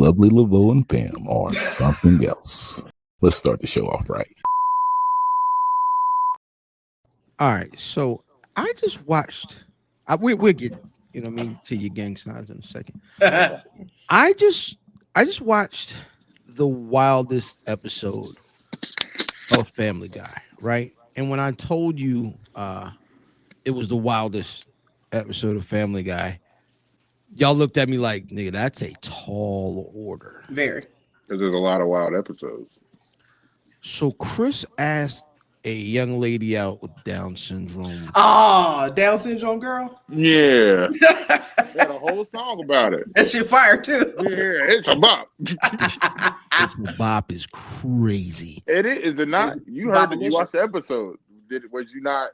lovely Laveau and Pam on Something Else. Let's start the show off right. All right, so I just watched. We'll get to your gang signs in a second. I just watched the wildest episode of Family Guy, right? And when I told you it was the wildest episode of Family Guy, y'all looked at me like, nigga, that's a tall order. Very. Because there's a lot of wild episodes. So Chris asked a young lady out with Down syndrome. Oh, Down syndrome girl. Yeah. Got a whole song about it. That shit fire too. Yeah, it's a bop. It's a bop is crazy. It is it not? You heard it. You watched the episode. Was you not?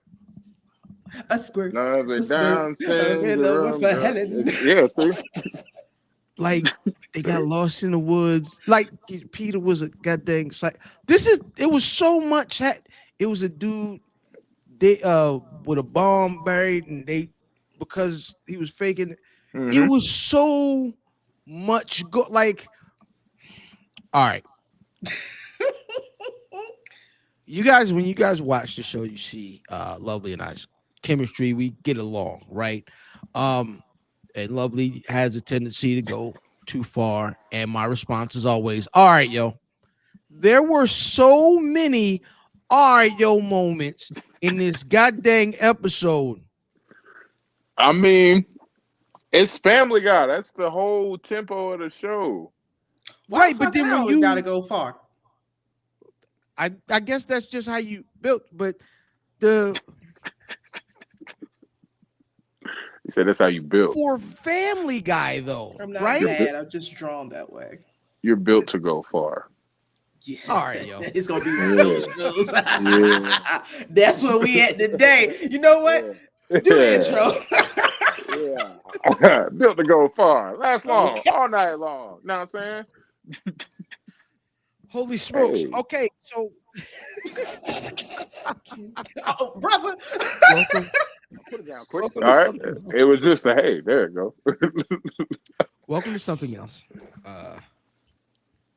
A squirt. No, but Down syndrome. syndrome. Yeah, see? Like they got lost in the woods. Like Peter was a goddamn. It was so much. It was a dude with a bomb buried, and because he was faking. Mm-hmm. It was so much like. All right, you guys. When you guys watch the show, you see Lovely and I's chemistry. We get along, right? And Lovely has a tendency to go too far. And my response is always, all right, yo. There were so many all right, yo moments in this goddamn episode. I mean, it's Family Guy. That's the whole tempo of the show. Right, but then when you gotta go far. I guess that's just how you built, but You said that's how you built. For Family Guy, though, I'm not right? mad. I'm just drawn that way. You're built to go far. Yeah. All right, yo. It's gonna be one of those shows. Yeah. That's what we at today. You know what? Yeah. Do the intro. Yeah. Built to go far. Last long. Okay. All night long. Know what I'm saying? Holy smokes. Hey. Okay, so oh, brother. Put it down quick. All right. It was just a hey. There you go. Welcome to Something Else.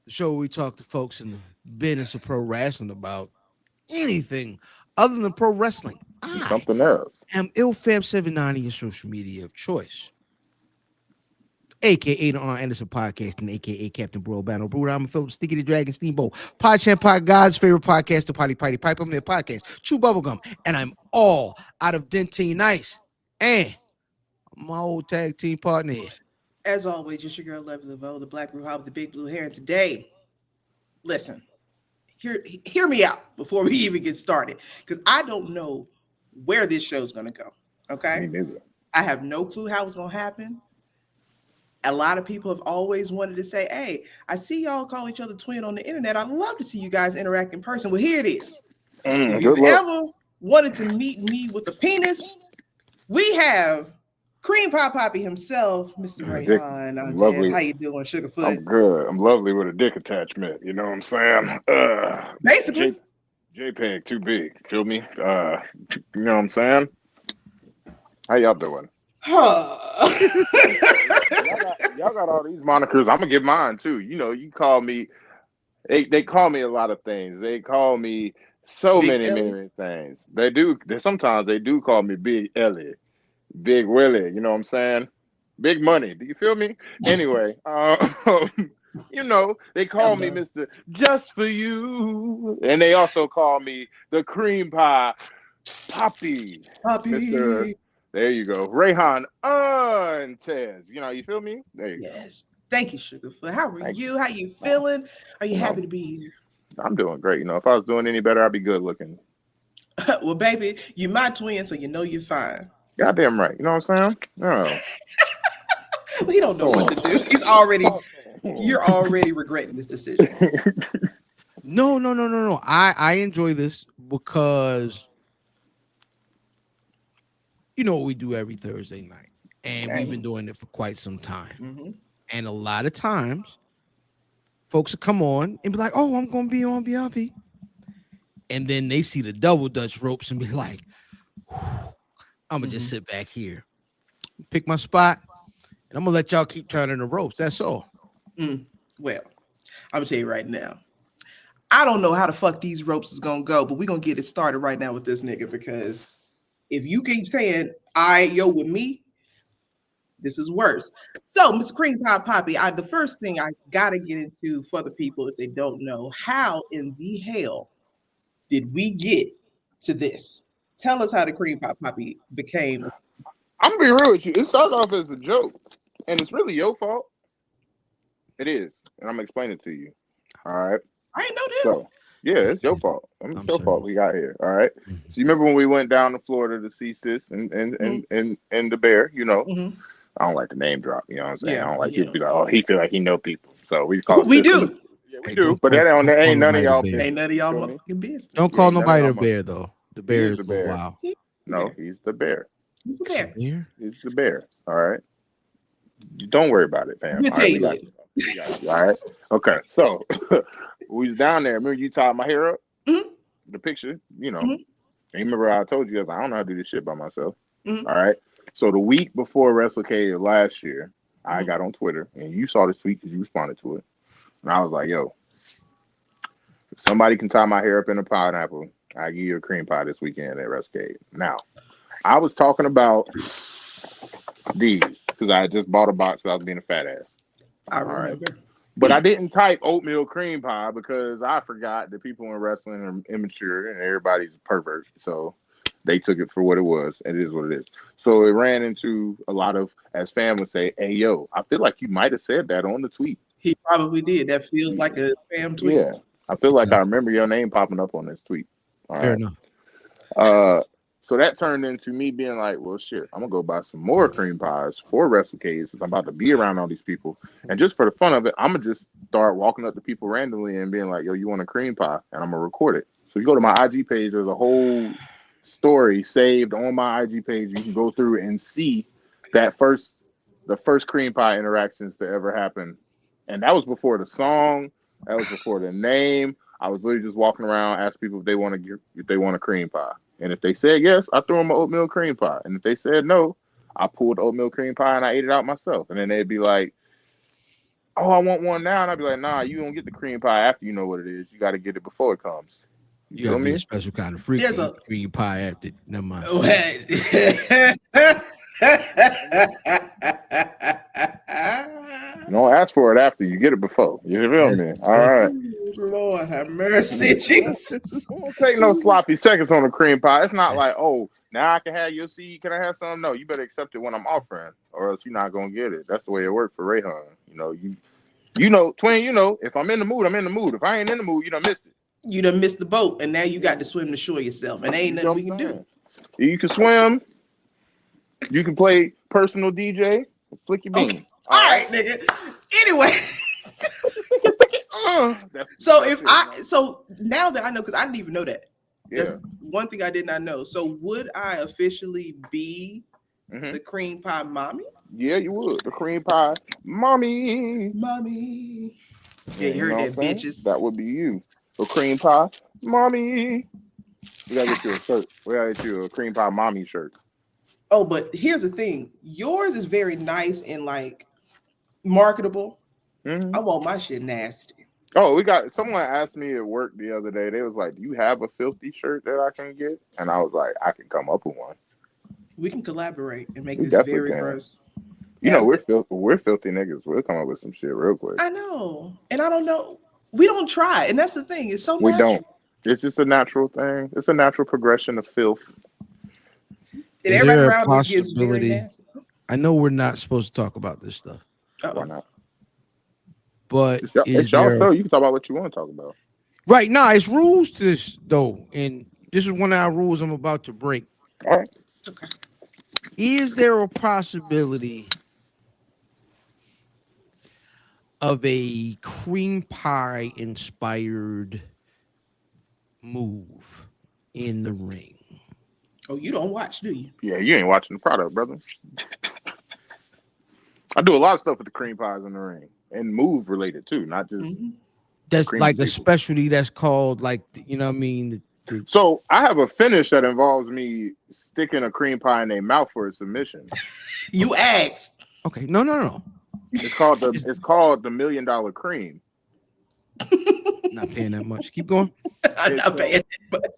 The show where we talk to folks in the business of pro wrestling about anything other than pro wrestling. Something else. I'm IlFam790, your social media of choice. AKA the Arn Anderson Podcast and AKA Captain Bro Battle Brewer. I'm Philip Sticky the Dragon Steamboat. Pod Champ Pod God's favorite podcast, the Potty Pipe. I'm their podcast, Chew Bubblegum. And I'm all out of Dentine Nice. And my old tag team partner here. As always, just your girl, Lovely Laveau, the black blue with the big blue hair. And today, listen, hear me out before we even get started. Because I don't know where this show's going to go. Okay? Me neither. I have no clue how it's going to happen. A lot of people have always wanted to say, hey, I see y'all call each other twin on the internet. I'd love to see you guys interact in person. Well, here it is. If you've ever wanted to meet me with a penis, we have Creme Papi himself, Mr. Reyhan Inteus. How you doing, Sugarfoot? I'm good. I'm lovely with a dick attachment. You know what I'm saying? Basically. JPEG too big. Feel me? You know what I'm saying? How y'all doing? y'all got all these monikers. I'm gonna give mine too. You know, you call me. They call me a lot of things. They call me so many things. They do. Sometimes they do call me Big Ellie, Big Willie. You know what I'm saying? Big Money. Do you feel me? Anyway, you know, they call me Mr. Just For You, and they also call me the Cream Pie Papi. Mr. There you go. Reyhan Inteus. You know, you feel me? There you go. Yes. Thank you, Sugarfoot. How are you? How you feeling? Are you happy to be here? I'm doing great. You know, if I was doing any better, I'd be good looking. Well, baby, you're my twin, so you know you're fine. Goddamn right. You know what I'm saying? No. He don't know what to do. You're already regretting this decision. No. I enjoy this because you know what we do every Thursday night, and we've been doing it for quite some time. Mm-hmm. And a lot of times, folks will come on and be like, "Oh, I'm going to be on BRP," and then they see the double Dutch ropes and be like, "I'm gonna just sit back here, pick my spot, and I'm gonna let y'all keep turning the ropes." That's all. Well, I'm gonna tell you right now. I don't know how the fuck these ropes is gonna go, but we're gonna get it started right now with this nigga because if you keep saying yo with me, this is worse. So, Mr. Cream Pie Papi, the first thing I gotta get into for the people if they don't know, how in the hell did we get to this? Tell us how the Cream Pie Papi became. I'm gonna be real with you. It started off as a joke, and it's really your fault. It is, and I'm gonna explain it to you. All right. I ain't know that. So, yeah, it's your fault. It's your fault we got here. All right. So you remember when we went down to Florida to see Sis and the bear? You know, I don't like the name drop. You know what I'm saying? I don't like people be like, oh, he feel like he know people. So we call. We do. Yeah, we do. But that ain't none of y'all. Ain't none of y'all motherfucking business. Don't call nobody the bear though. The bear is the bear. Wow. No, he's the bear. He's the bear. He's the bear. All right. Don't worry about it, fam. We'll tell you later. All right. Okay. So we was down there. Remember you tied my hair up? The picture, you know. And you remember I told you, I was like, I don't know how to do this shit by myself. All right. So the week before WrestleCade last year, I got on Twitter and you saw the tweet because you responded to it. And I was like, yo, if somebody can tie my hair up in a pineapple, I give you a cream pie this weekend at WrestleCade. Now, I was talking about these because I just bought a box because I was being a fat ass. I remember. Right. But I didn't type oatmeal cream pie because I forgot that people in wrestling are immature and everybody's a pervert. So they took it for what it was. And it is what it is. So it ran into a lot of, as fans would say, hey, yo, I feel like you might have said that on the tweet. He probably did. That feels like a spam tweet. Yeah. I feel like I remember your name popping up on this tweet. All Fair right. enough. So that turned into me being like, well, shit, I'm going to go buy some more cream pies for WrestleCade since I'm about to be around all these people. And just for the fun of it, I'm going to just start walking up to people randomly and being like, yo, you want a cream pie? And I'm going to record it. So you go to my IG page, there's a whole story saved on my IG page. You can go through and see that the first cream pie interactions that ever happened. And that was before the song. That was before the name. I was literally just walking around, asking people if they want a cream pie. And if they said yes, I threw them an oatmeal cream pie. And if they said no, I pulled oatmeal cream pie and I ate it out myself. And then they'd be like, oh, I want one now. And I'd be like, nah, you don't get the cream pie after you know what it is. You got to get it before it comes. You gotta be a special kind of freak. Cream pie after. Never mind. Don't ask for it after. You get it before. You feel me? All right. Lord have mercy, Jesus. Don't take no sloppy seconds on a cream pie. It's not like, oh, now I can have your seed. Can I have some? No, you better accept it when I'm offering, or else you're not gonna get it. That's the way it worked for Reyhan. You know, twin. You know, if I'm in the mood, I'm in the mood. If I ain't in the mood, you done missed it. You done missed the boat, and now you got to swim to shore yourself, and ain't nothing we can do. You can swim. You can play personal DJ. Flick your bean. Okay. All right, nigga. Anyway. So now that I know, because I didn't even know that. Yeah. That's one thing I did not know. So would I officially be the cream pie mommy? Yeah, you would. The cream pie mommy. Mommy. Yeah, you heard that, bitches. That would be you. The cream pie mommy. We gotta get you a shirt. We gotta get you a cream pie mommy shirt. Oh, but here's the thing. Yours is very nice and like marketable. I want my shit nasty. Oh, someone asked me at work the other day. They was like, "Do you have a filthy shirt that I can get?" And I was like, "I can come up with one. We can collaborate and make this very gross." You know, we're filthy niggas. We'll come up with some shit real quick. I know, and I don't know. We don't try, and that's the thing. It's so we don't. It's just a natural thing. It's a natural progression of filth. Is there a possibility? I know we're not supposed to talk about this stuff. Why not? But it's y'all show. You can talk about what you want to talk about. Right now, it's rules to this though, and this is one of our rules I'm about to break. All right. Okay. Is there a possibility of a cream pie inspired move in the ring? Oh, you don't watch, do you? Yeah, you ain't watching the product, brother. I do a lot of stuff with the cream pies in the ring. And move related too, not just that's like a specialty that's called like, you know what I mean? So I have a finish that involves me sticking a cream pie in their mouth for a submission. You asked. Okay, no. It's called the $1 million cream. Not paying that much. Keep going. I'm not paying.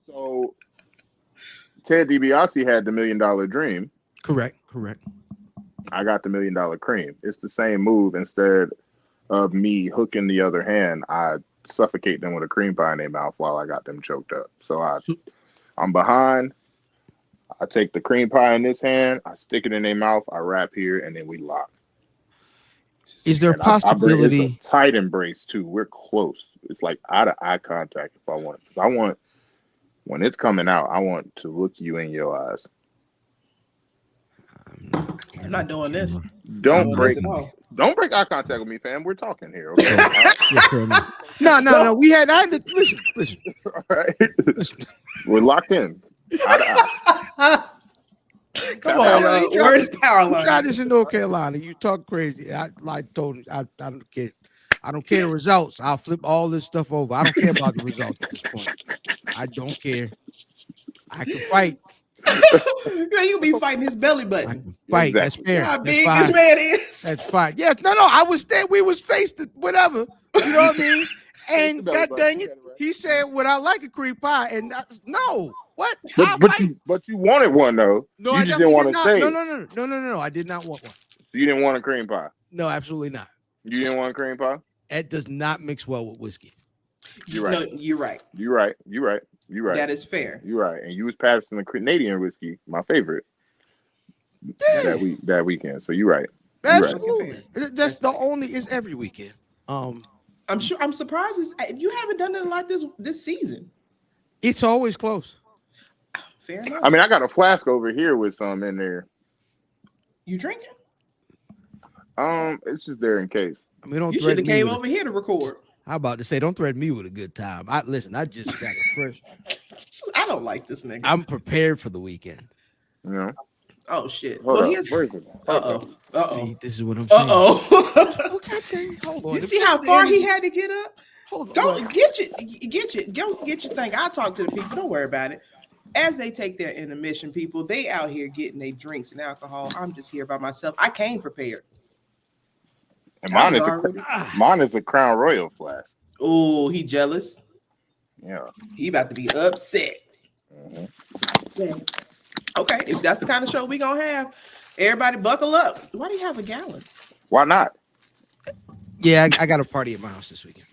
So Ted DiBiase had the $1 Million Dream. Correct. I got the $1 Million Cream. It's the same move. Instead of me hooking the other hand, I suffocate them with a cream pie in their mouth while I got them choked up. So I'm behind. I take the cream pie in this hand, I stick it in their mouth, I wrap here, and then we lock. Is there a possibility? It's a tight embrace too. We're close. It's like eye to eye contact. If I want, because I want when it's coming out, I want to look you in your eyes. I'm not doing this. Don't break eye contact with me, fam. We're talking here. Okay? No. We had. Listen. All right. We're locked in. Eye to eye. Come on, word is power line. Try this in North Carolina. You talk crazy. I told you, I don't care. I don't care the results. I'll flip all this stuff over. I don't care about the results at this point. I don't care. I can fight. You be fighting his belly button. I can fight. Exactly. That's fair. How That's big fine. this man is. That's fine. Yes. No. I was there. We was faced it, whatever. You know what I mean? And God dang it, he said, "Would I like a cream pie?" And no. What? But you wanted one though. No, you just didn't want to say. No. I did not want one. So you didn't want a cream pie. No, absolutely not. You didn't want a cream pie. It does not mix well with whiskey. You're right. No, you're right. You're right. That is fair. You're right. And you was passing the Canadian whiskey, my favorite. Damn. That weekend. So you're right. Absolutely. That's the only. It's every weekend. I'm sure. I'm surprised you haven't done it like this season. It's always close. Fair enough. I mean, I got a flask over here with some in there. You drinking? It's just there in case. I mean, You should have came over here to record. How about to say, don't threaten me with a good time. I just got it fresh. I don't like this nigga. I'm prepared for the weekend. Yeah. Oh shit. Where is it? See, this is what I'm saying. Okay, hold on. You see how far he had to get up? Hold on. Go get your thing. I'll talk to the people. Don't worry about it. As they take their intermission, people, they out here getting their drinks and alcohol. I'm just here by myself. I came prepared. And mine is a Crown Royal flask. Oh, he jealous. Yeah. He about to be upset. Mm-hmm. Okay, if that's the kind of show we gonna have, everybody buckle up. Why do you have a gallon? Why not? Yeah, I got a party at my house this weekend.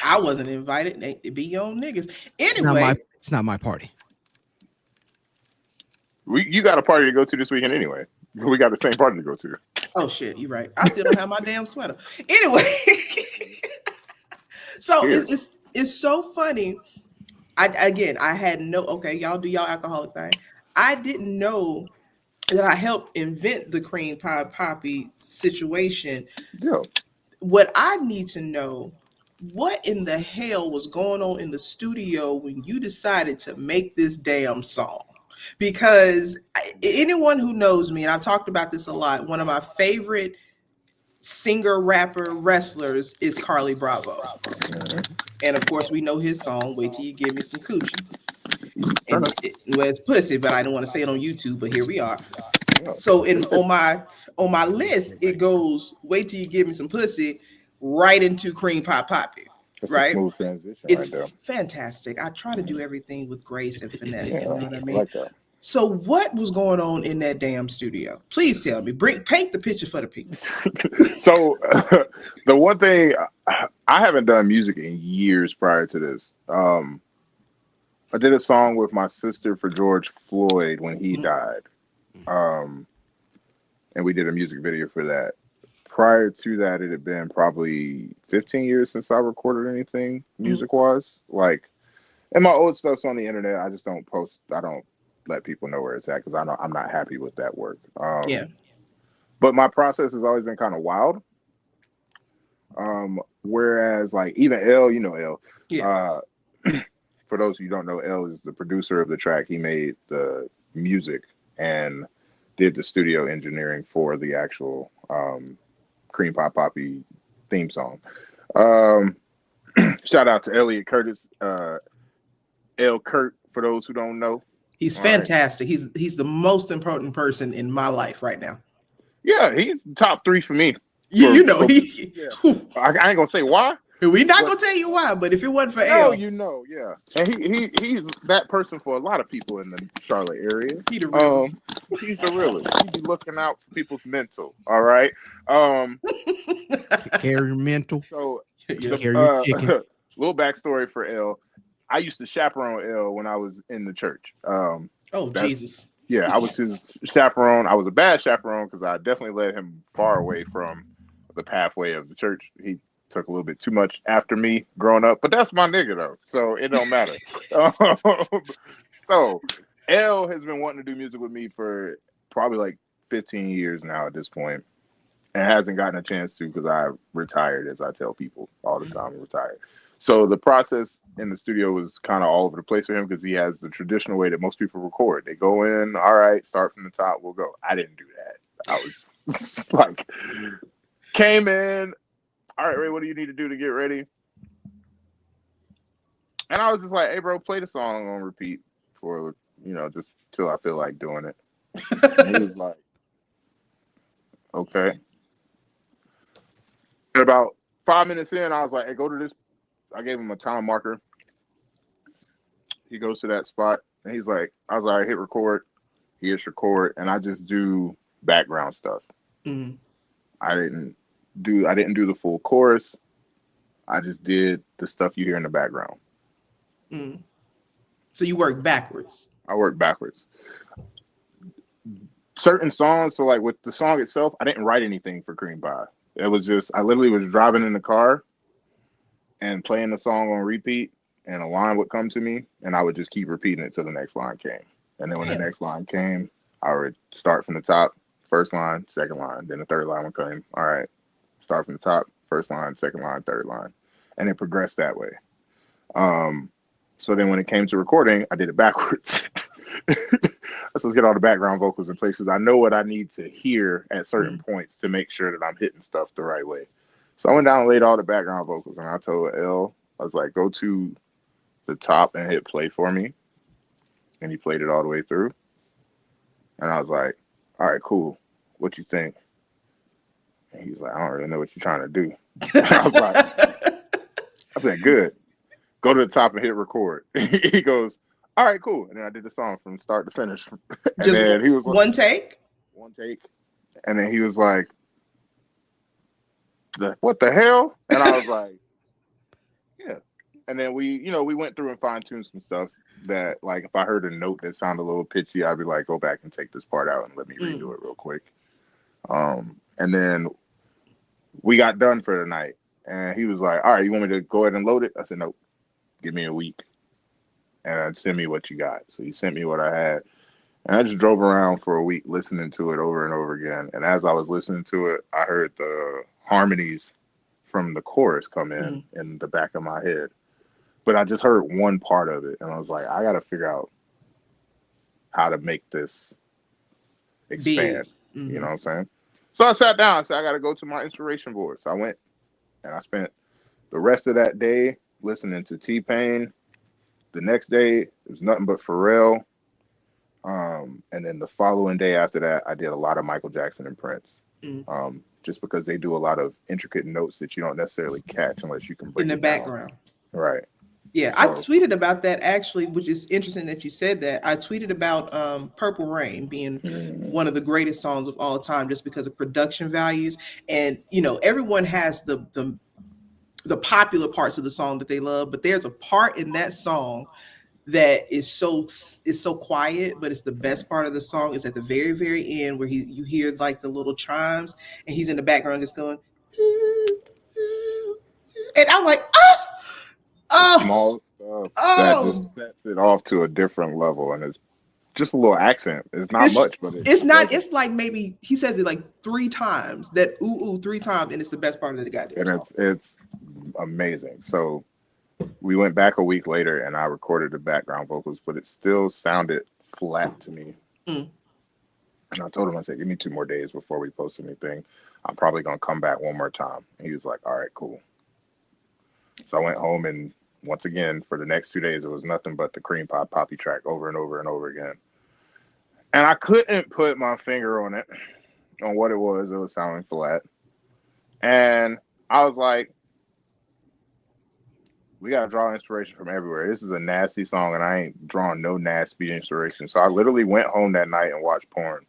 I wasn't invited. They be your own niggas. Anyway, it's not my party. You got a party to go to this weekend anyway. We got the same party to go to. Oh shit, you're right. I still don't have my damn sweater. Anyway, so it's so funny. I had no. Okay, y'all do y'all alcoholic thing. I didn't know that I helped invent the cream pie Papi situation. Yeah. What I need to know, what in the hell was going on in the studio when you decided to make this damn song? Because anyone who knows me, and I've talked about this a lot, one of my favorite singer, rapper, wrestlers is Carly Bravo. And of course, we know his song, Wait Till You Give Me Some Coochie. And it's pussy, but I don't want to say it on YouTube, but here we are. So on my list, it goes, Wait Till You Give Me Some Pussy, right into Cream Pie Papi. Right? Smooth transition. It's right fantastic. I try to do everything with grace and finesse. Yeah, you know what I mean? like that. So what was going on in that damn studio? Please tell me. Paint the picture for the people. So the one thing, I haven't done music in years prior to this. I did a song with my sister for George Floyd when he died. And we did a music video for that. Prior to that, it had been probably 15 years since I recorded anything music-wise. Like, and my old stuff's on the internet. I just don't post. I don't let people know where it's at because I know I'm not happy with that work. Yeah. But my process has always been kind of wild. Whereas, like, even L, you know L. Yeah. For those who don't know, L is the producer of the track. He made the music and did the studio engineering for the actual Cream Pie Papi theme song. Shout out to Elliot Curtis, L Kurt, for those who don't know. He's fantastic. Right. He's the most important person in my life right now. Yeah, he's top 3 for me. I ain't gonna say why, We're not gonna tell you why, but if it wasn't for No, L, you know, yeah. And he's that person for a lot of people in the Charlotte area. he the realest. He's the realest. He be looking out for people's mental. All right. Take care of your mental. So Take care of your chicken. little backstory for L. I used to chaperone L when I was in the church. Oh Jesus. Yeah, I was his chaperone. I was a bad chaperone because I definitely led him far away from the pathway of the church. He took a little bit too much after me growing up, but that's my nigga though, so it don't matter. So L has been wanting to do music with me for probably like 15 years now at this point, and hasn't gotten a chance to because I retired, as I tell people all the time, I'm retired. So the process in the studio was kind of all over the place for him because he has the traditional way that most people record. They go in, all right, start from the top, we'll go. I didn't do that. I was like, came in, all right, Ray, what do you need to do to get ready? And I was just like, hey, bro, play the song on repeat for, just till I feel like doing it. And he was like, okay. And about 5 minutes in, I was like, hey, go to this. I gave him a time marker. He goes to that spot, and I was like, hit record. He hits record, and I just do background stuff. Mm-hmm. I didn't do the full chorus. I just did the stuff you hear in the background. Mm. So you work backwards. I work backwards. Certain songs, so like with the song itself, I didn't write anything for Cream Pie. It was just, I literally was driving in the car and playing the song on repeat, and a line would come to me, and I would just keep repeating it till the next line came. And then when the next line came, I would start from the top, first line, second line, then the third line would come. All right, start from the top, first line, second line, third line, and it progressed that way. So then when it came to recording, I did it backwards. Let's get all the background vocals in places. I know what I need to hear at certain points to make sure that I'm hitting stuff the right way. So I went down and laid all the background vocals, and I told L, I was like, go to the top and hit play for me. And he played it all the way through. And I was like, all right, cool. What you think? And he's like, I don't really know what you're trying to do. I said, good. Go to the top and hit record. He goes, all right, cool. And then I did the song from start to finish. And then he was like, one take? One take. And then he was like, what the hell? And I was like, yeah. And then we went through and fine-tuned some stuff that, like, if I heard a note that sounded a little pitchy, I'd be like, go back and take this part out and let me redo it real quick. And then we got done for the night. And he was like, all right, you want me to go ahead and load it? I said, nope. Give me a week. And send me what you got. So he sent me what I had. And I just drove around for a week listening to it over and over again. And as I was listening to it, I heard the harmonies from the chorus come in the back of my head. But I just heard one part of it. And I was like, I got to figure out how to make this expand. You know what I'm saying? So I sat down and said, I got to go to my inspiration board. So I went and I spent the rest of that day listening to T-Pain. The next day, it was nothing but Pharrell. And then the following day after that, I did a lot of Michael Jackson and Prince. Just because they do a lot of intricate notes that you don't necessarily catch unless you can break in the background. Right. Yeah, I tweeted about that actually, which is interesting that you said that. I tweeted about Purple Rain being one of the greatest songs of all time just because of production values. And, everyone has the popular parts of the song that they love, but there's a part in that song that is so quiet, but it's the best part of the song. Is at the very, very end where you hear like the little chimes and he's in the background just going, and I'm like, small stuff that just sets it off to a different level, and it's just a little accent. It's not much, but it's not. It's like maybe he says it like 3 times. That ooh 3 times, and it's the best part of the goddamn song. It's amazing. So we went back a week later, and I recorded the background vocals, but it still sounded flat to me. And I told him, I said, give me 2 more days before we post anything. I'm probably gonna come back one more time. And he was like, all right, cool. So I went home, and once again, for the next 2 days, it was nothing but the Cream Pie Papi track over and over and over again. And I couldn't put my finger on it, on what it was. It was sounding flat. And I was like, We gotta draw inspiration from everywhere. This is a nasty song, and I ain't drawing no nasty inspiration. So I literally went home that night and watched porn,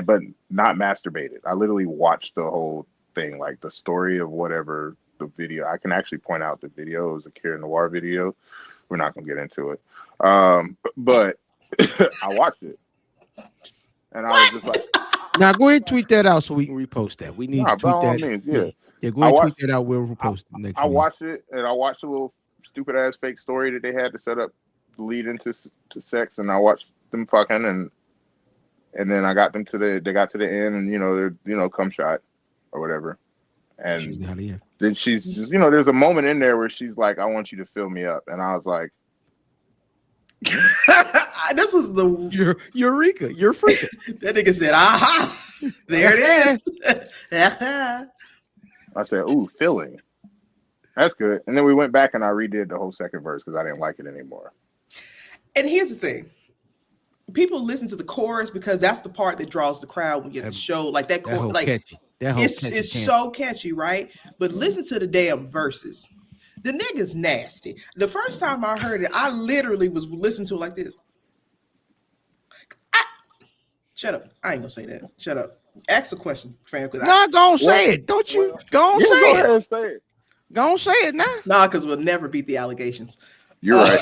but not masturbated. I literally watched the whole thing, like the story of whatever the video. I can actually point out the video. It was a Kira Noir video. We're not gonna get into it, but I watched it, and I was just like, now go ahead and tweet that out so we can repost that. We need to tweet by all that. means, yeah. Go ahead and tweet that out. We'll repost it next I week. watched it, and I watched a little stupid ass fake story that they had to set up the lead into sex, and I watched them fucking, and then I got them they got to the end, and they're cum shot or whatever, and then she's just there's a moment in there where she's like, I want you to fill me up, and I was like, this was the Eureka, you're freaking. That nigga said, aha, there it is. I said, ooh, filling. That's good. And then we went back and I redid the whole second verse because I didn't like it anymore. And here's the thing. People listen to the chorus because that's the part that draws the crowd when you're at the show. Like that chorus, like catchy. It's so catchy, right? But listen to the damn verses. The nigga's nasty. The first time I heard it, I literally was listening to it like this. Shut up. I ain't gonna say that. Shut up. Ask a question, fam. Not gonna say it. Don't you? Go on, say go it. Ahead and say it. Go on, say it now. Nah, because we'll never beat the allegations. You're right.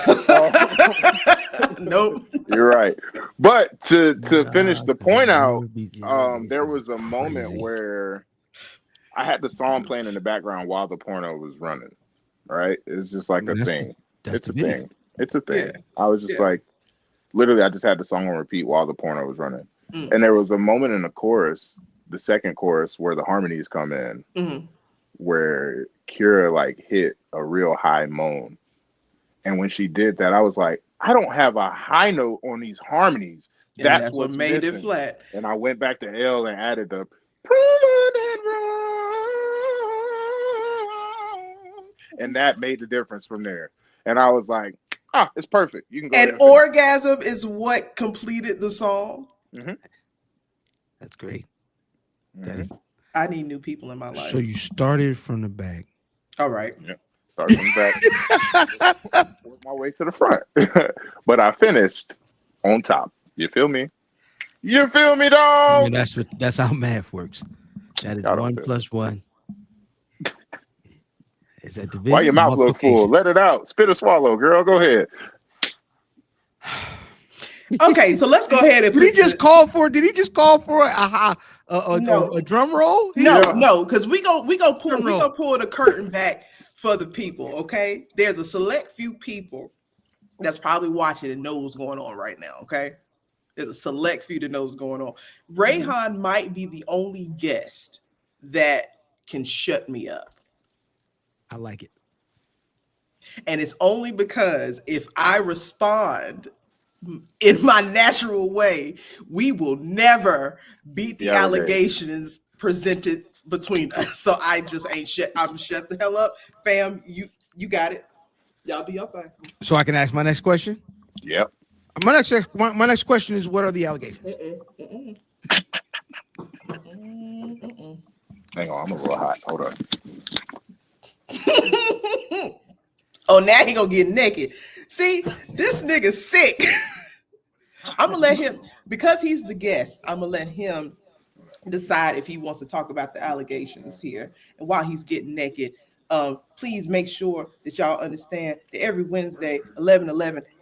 Nope. You're right. But to finish the point out, there was a moment where I had the song playing in the background while the porno was running. Right? It's just like a thing. It's a thing. It's a thing. Yeah. I was just like, literally, I just had the song on repeat while the porno was running. And there was a moment in the chorus, the second chorus, where the harmonies come in, where Kira like hit a real high moan. And when she did that, I was like, I don't have a high note on these harmonies. That's what made it flat. And I went back to L and added the and that made the difference from there. And I was like, it's perfect. You can go. And orgasm is what completed the song. Mm-hmm. That's great. Mm-hmm. That is. I need new people in my life. So you started from the back. All right. Yeah. Started from the back. Worked my way to the front. But I finished on top. You feel me? You feel me, dog? Yeah, that's how math works. That is 1 + 1. Is that division? Why your mouth look full? Let it out. Spit or swallow, girl. Go ahead. Okay, so let's go ahead and. Did he just call for a drum roll? No, because we go pull the curtain back for the people. Okay, there's a select few people that's probably watching and know what's going on right now. Okay, there's a select few that knows what's going on. Reyhan might be the only guest that can shut me up. I like it, and it's only because if I respond in my natural way, we will never beat the allegations presented between us. So I just ain't shut. I'm shut the hell up, fam. You got it. Y'all do your thing. So I can ask my next question. Yep. My next question is, what are the allegations? Hang on, I'm a little hot. Hold on. Oh, now he gonna get naked. See, this nigga's sick. I'm gonna let him, because he's the guest, I'm gonna let him decide if he wants to talk about the allegations here. And while he's getting naked, please make sure that y'all understand that every Wednesday, 11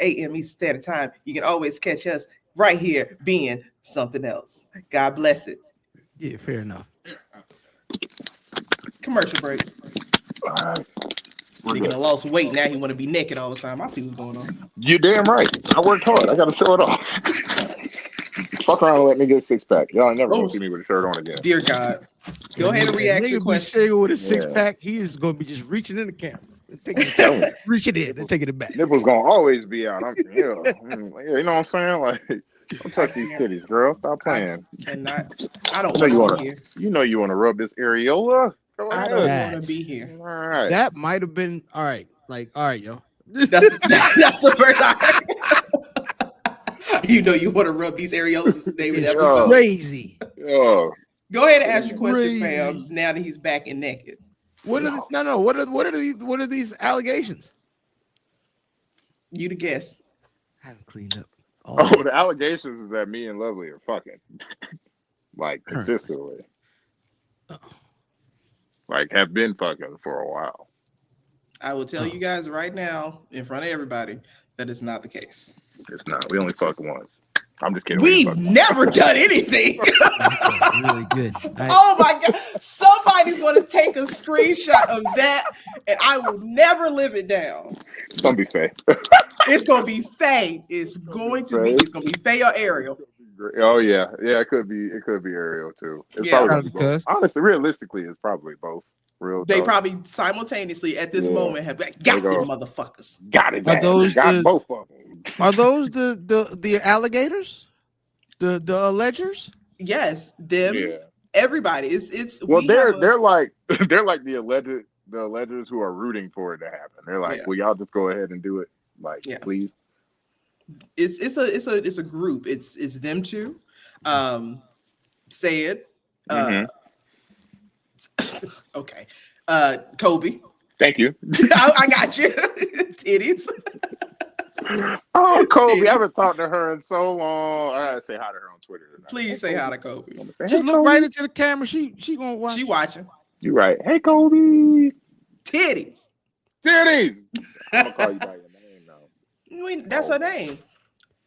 a.m. Eastern Standard Time, you can always catch us right here being Something Else. God bless it. Yeah, fair enough. Commercial break. All right. Speaking of lost weight, now he want to be naked all the time. I see what's going on. You damn right. I worked hard. I got to show it off. Fuck around and let me get a 6-pack. Y'all ain't never gonna see me with a shirt on again. Dear God. Go ahead and react to your question. With a 6-pack, he is going to be just reaching in the camera. Reaching in and taking it back. Nipples gonna always be out. You know what I'm saying? Like, don't touch these titties, girl. Stop playing. I don't want to be here. You know you want to rub this areola. I don't want to be here. All right. That might have been all right. Like, all right, yo. That's the first time. You know you want to rub these areolas today with episode. Crazy. Oh. Go ahead and ask your question, fam. Now that he's back and naked. What are these allegations? You the guest. I haven't cleaned up. Oh, the allegations is that me and Lovely are fucking like Currently. consistently. Like have been fucking for a while. I will tell you guys right now, in front of everybody, that is not the case. It's not. We only fuck once. I'm just kidding. We've never done anything. Really good. Oh my God. Somebody's going to take a screenshot of that and I will never live it down. It's going to be Faye. It's going to be Faye. It's going to be Faye or Ariel. Oh yeah. Yeah, it could be Ariel too. It's probably both. Honestly, realistically, it's probably both. They probably simultaneously at this moment have got them motherfuckers. Got it. Are those both of them. Are those the alligators? The allegers? Yes, them. Yeah. Everybody. It's well, they're like the allegers who are rooting for it to happen. They're like, will y'all just go ahead and do it? Like, please. It's a group. It's them two. Say it. Okay. Kobe. Thank you. I got you. Titties. Oh, Kobe. I haven't talked to her in so long. I gotta say hi to her on Twitter tonight. Please say hi to Kobe. Just look right into the camera. She gonna watch. She watching. You right. Hey, Kobe. Titties. I'm gonna call you by your name now. That's her name.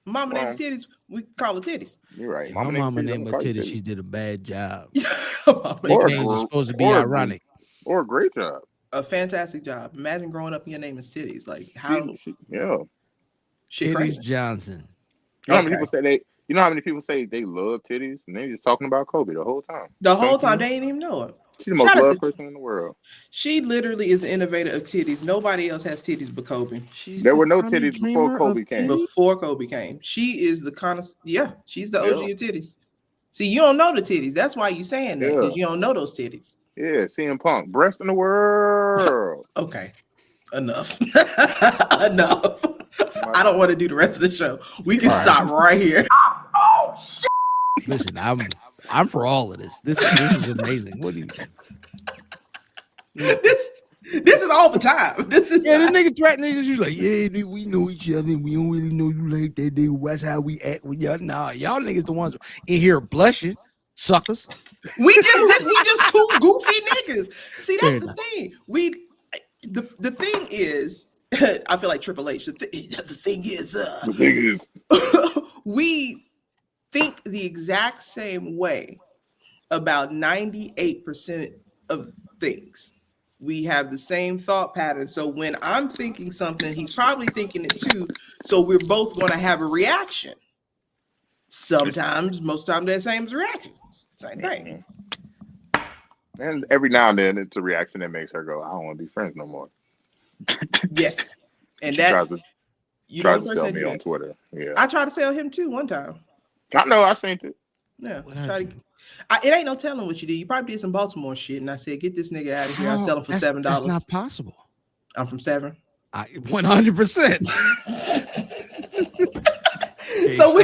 Mama named Titties. We call her Titties. You're right. My mama named her Titties. She did a bad job. Nicknames are supposed to be ironic. Or a great job. A fantastic job. Imagine growing up and your name is Titties. Like how? Titties Johnson. You know how many people say they? You know how many people say they love titties and they just talking about Kobe the whole time. The whole time they didn't even know her. She's the most loved person in the world. She literally is the innovator of titties. Nobody else has titties but Kobe. There were no titties before Kobe came. Before Kobe came, she is the kind of she's the OG of titties. See, you don't know the titties. That's why you saying that because you don't know those titties. Yeah, CM Punk, breast in the world. Okay, enough. Enough. I don't want to do the rest of the show. We can stop right here. Oh shit! Listen, I'm for all of this. This is amazing. What do you think? This is all the time. This is the nigga threatening niggas. He's like, yeah, we know each other. We don't really know you like that. That's how we act with y'all. Nah, y'all niggas the ones in here blushing, suckers. We just two goofy niggas. See, that's the thing. The thing is, I feel like Triple H. The thing is, we think the exact same way about 98% of things. We have the same thought pattern. So when I'm thinking something, he's probably thinking it too. So we're both going to have a reaction. Sometimes, most times, that same reactions. Same thing. And every now and then, it's a reaction that makes her go, "I don't want to be friends no more." Yes, and she that tries to sell me on Twitter. Yeah, I tried to sell him too one time. I know, I seen it. Yeah, it ain't no telling what you did. You probably did some Baltimore shit, and I said, "Get this nigga out of here. I'll sell him for $7." That's not possible. I'm from Severn. 100%. So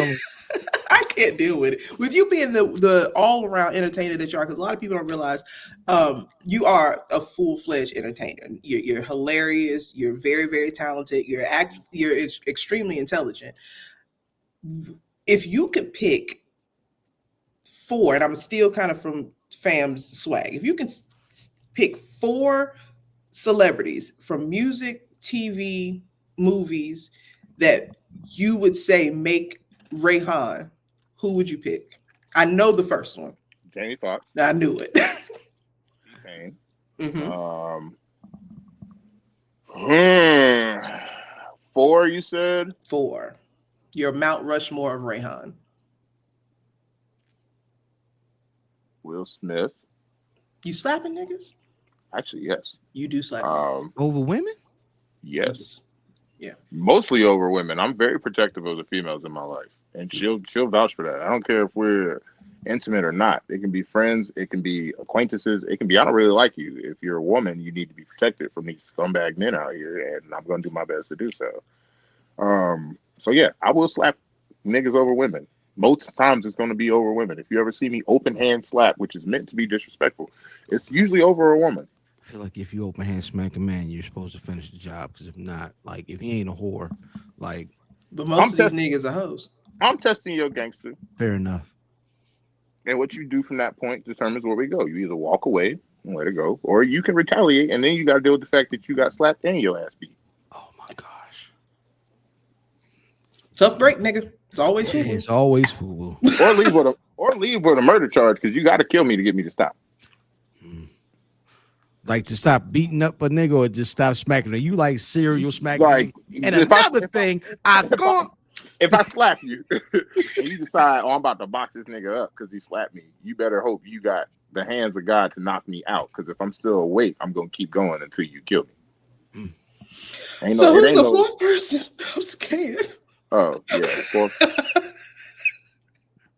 I can't deal with it. With you being the all-around entertainer that you are, because a lot of people don't realize you are a full-fledged entertainer. You're hilarious. You're very, very talented. You're extremely intelligent. If you could pick 4, and I'm still kind of from fam's swag. If you can pick 4 celebrities from music, TV, movies that you would say make Reyhan, who would you pick? I know the first one. Jamie Foxx. I knew it. T-Pain. 4, you said? 4. Your Mount Rushmore of Reyhan. Will Smith. You slapping niggas? Actually, yes. You do slap over women? Yes. Yeah. Mostly over women. I'm very protective of the females in my life. And she'll vouch for that. I don't care if we're intimate or not. It can be friends. It can be acquaintances. It can be, I don't really like you. If you're a woman, you need to be protected from these scumbag men out here. And I'm going to do my best to do so. So, yeah, I will slap niggas over women. Most times it's going to be over women. If you ever see me open hand slap, which is meant to be disrespectful, it's usually over a woman. I feel like if you open hand smack a man, you're supposed to finish the job. Because if not, like if he ain't a whore, like. But most of these niggas are hoes. I'm testing your gangster. Fair enough. And what you do from that point determines where we go. You either walk away and let it go, or you can retaliate, and then you got to deal with the fact that you got slapped and your ass beat. Oh my gosh. Tough break, nigga. It's always FUBU. It's always FUBU. Or leave with a murder charge because you got to kill me to get me to stop. Like to stop beating up a nigga or just stop smacking her. You like serial smacking. Like, and another thing, if I slap you and you decide, I'm about to box this nigga up because he slapped me, you better hope you got the hands of God to knock me out. Because if I'm still awake, I'm gonna keep going until you kill me. So who's the fourth person? I'm scared. Oh yeah, fourth. I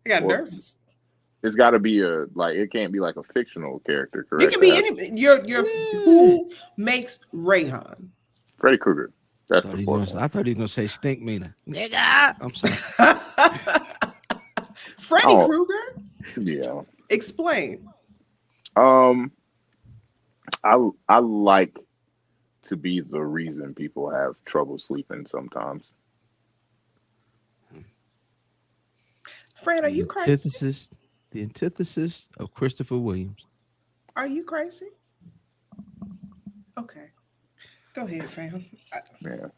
got nervous. It's got to be it can't be like a fictional character, correct? It can be any. Who makes Reyhan? Freddy Krueger. That's I the fourth. I thought he was gonna say stink meaner. Nigga. I'm sorry. Freddy Krueger? Yeah. Explain. I like to be the reason people have trouble sleeping sometimes. Fred, are you crazy? The antithesis of Christopher Williams. Are you crazy? Okay. Go ahead, fam. Yeah.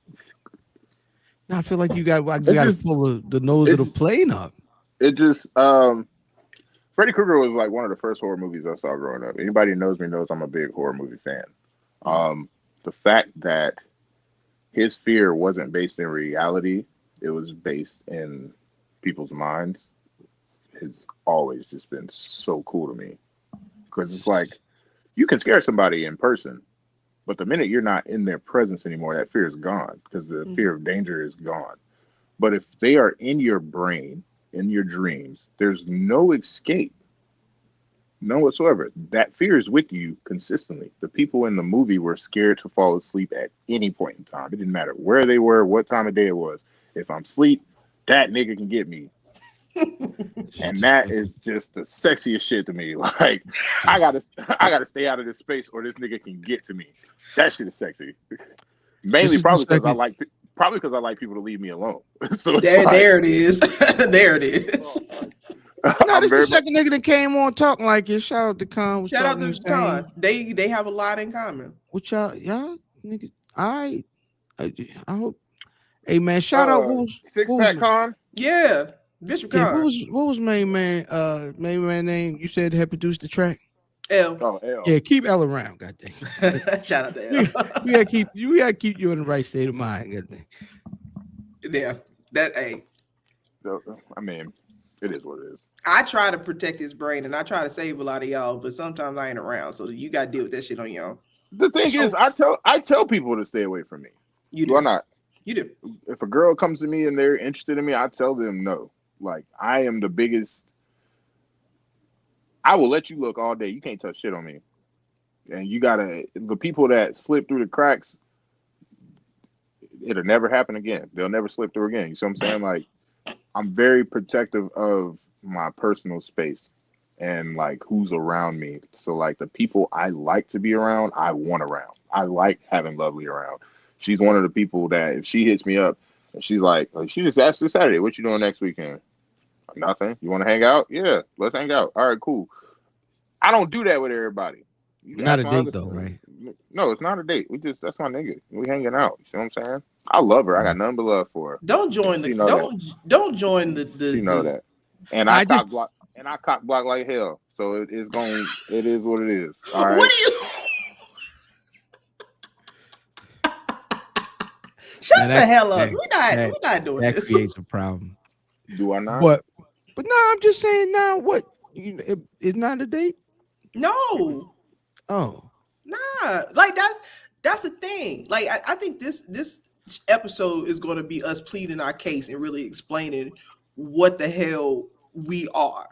No, I feel like you got to pull the nose of the plane up. It just Freddy Krueger was like one of the first horror movies I saw growing up. Anybody who knows me knows I'm a big horror movie fan. The fact that his fear wasn't based in reality, it was based in people's minds, has always just been so cool to me. Because it's like, you can scare somebody in person, but the minute you're not in their presence anymore, that fear is gone because the fear of danger is gone. But if they are in your brain, in your dreams, there's no escape. None whatsoever. That fear is with you consistently. The people in the movie were scared to fall asleep at any point in time. It didn't matter where they were, what time of day it was. If I'm asleep, that nigga can get me. And that is just the sexiest shit to me. Like, I gotta stay out of this space or this nigga can get to me. That shit is sexy. Mainly probably because I like people to leave me alone. So there it is. There it is. No, this is the second nigga that came on talking like this. Shout out to Con. Shout out to Con. They have a lot in common. What y'all niggas? I hope. Hey man, shout out. Six Pack Con. Yeah. Bishop Con. What was main man name? You said had produced the track. L. Oh, L. Yeah, keep L around, goddamn. Shout out to L. we gotta keep you in the right state of mind, goddamn. Yeah, that I mean, it is what it is. I try to protect his brain and I try to save a lot of y'all, but sometimes I ain't around, so you gotta deal with that shit on your own. The thing is, I tell people to stay away from me. You do. Why not? You do. If a girl comes to me and they're interested in me, I tell them no. Like, I am the biggest. I will let you look all day. You can't touch shit on me. And the people that slip through the cracks, it'll never happen again. They'll never slip through again. You see what I'm saying? Like, I'm very protective of my personal space and like who's around me. So like the people I like to be around, I want around. I like having Lovely around. She's one of the people that if she hits me up and she's like she just asked this Saturday, what you doing next weekend? Nothing. You want to hang out? Yeah, let's hang out. All right, cool. I don't do that with everybody. Not a date though, right? No, it's not a date. That's my nigga. We hanging out. You see what I'm saying? I love her. I got nothing but love for her. Don't join the don't join the you know that. And I cock block like hell. So it is what it is. All right. What are you? Shut the hell up. We're not doing this. That creates a problem. Do I not? But no, I'm just saying now what it's not a date? No. Oh. Nah. Like that's the thing. Like I think this episode is going to be us pleading our case and really explaining what the hell we are.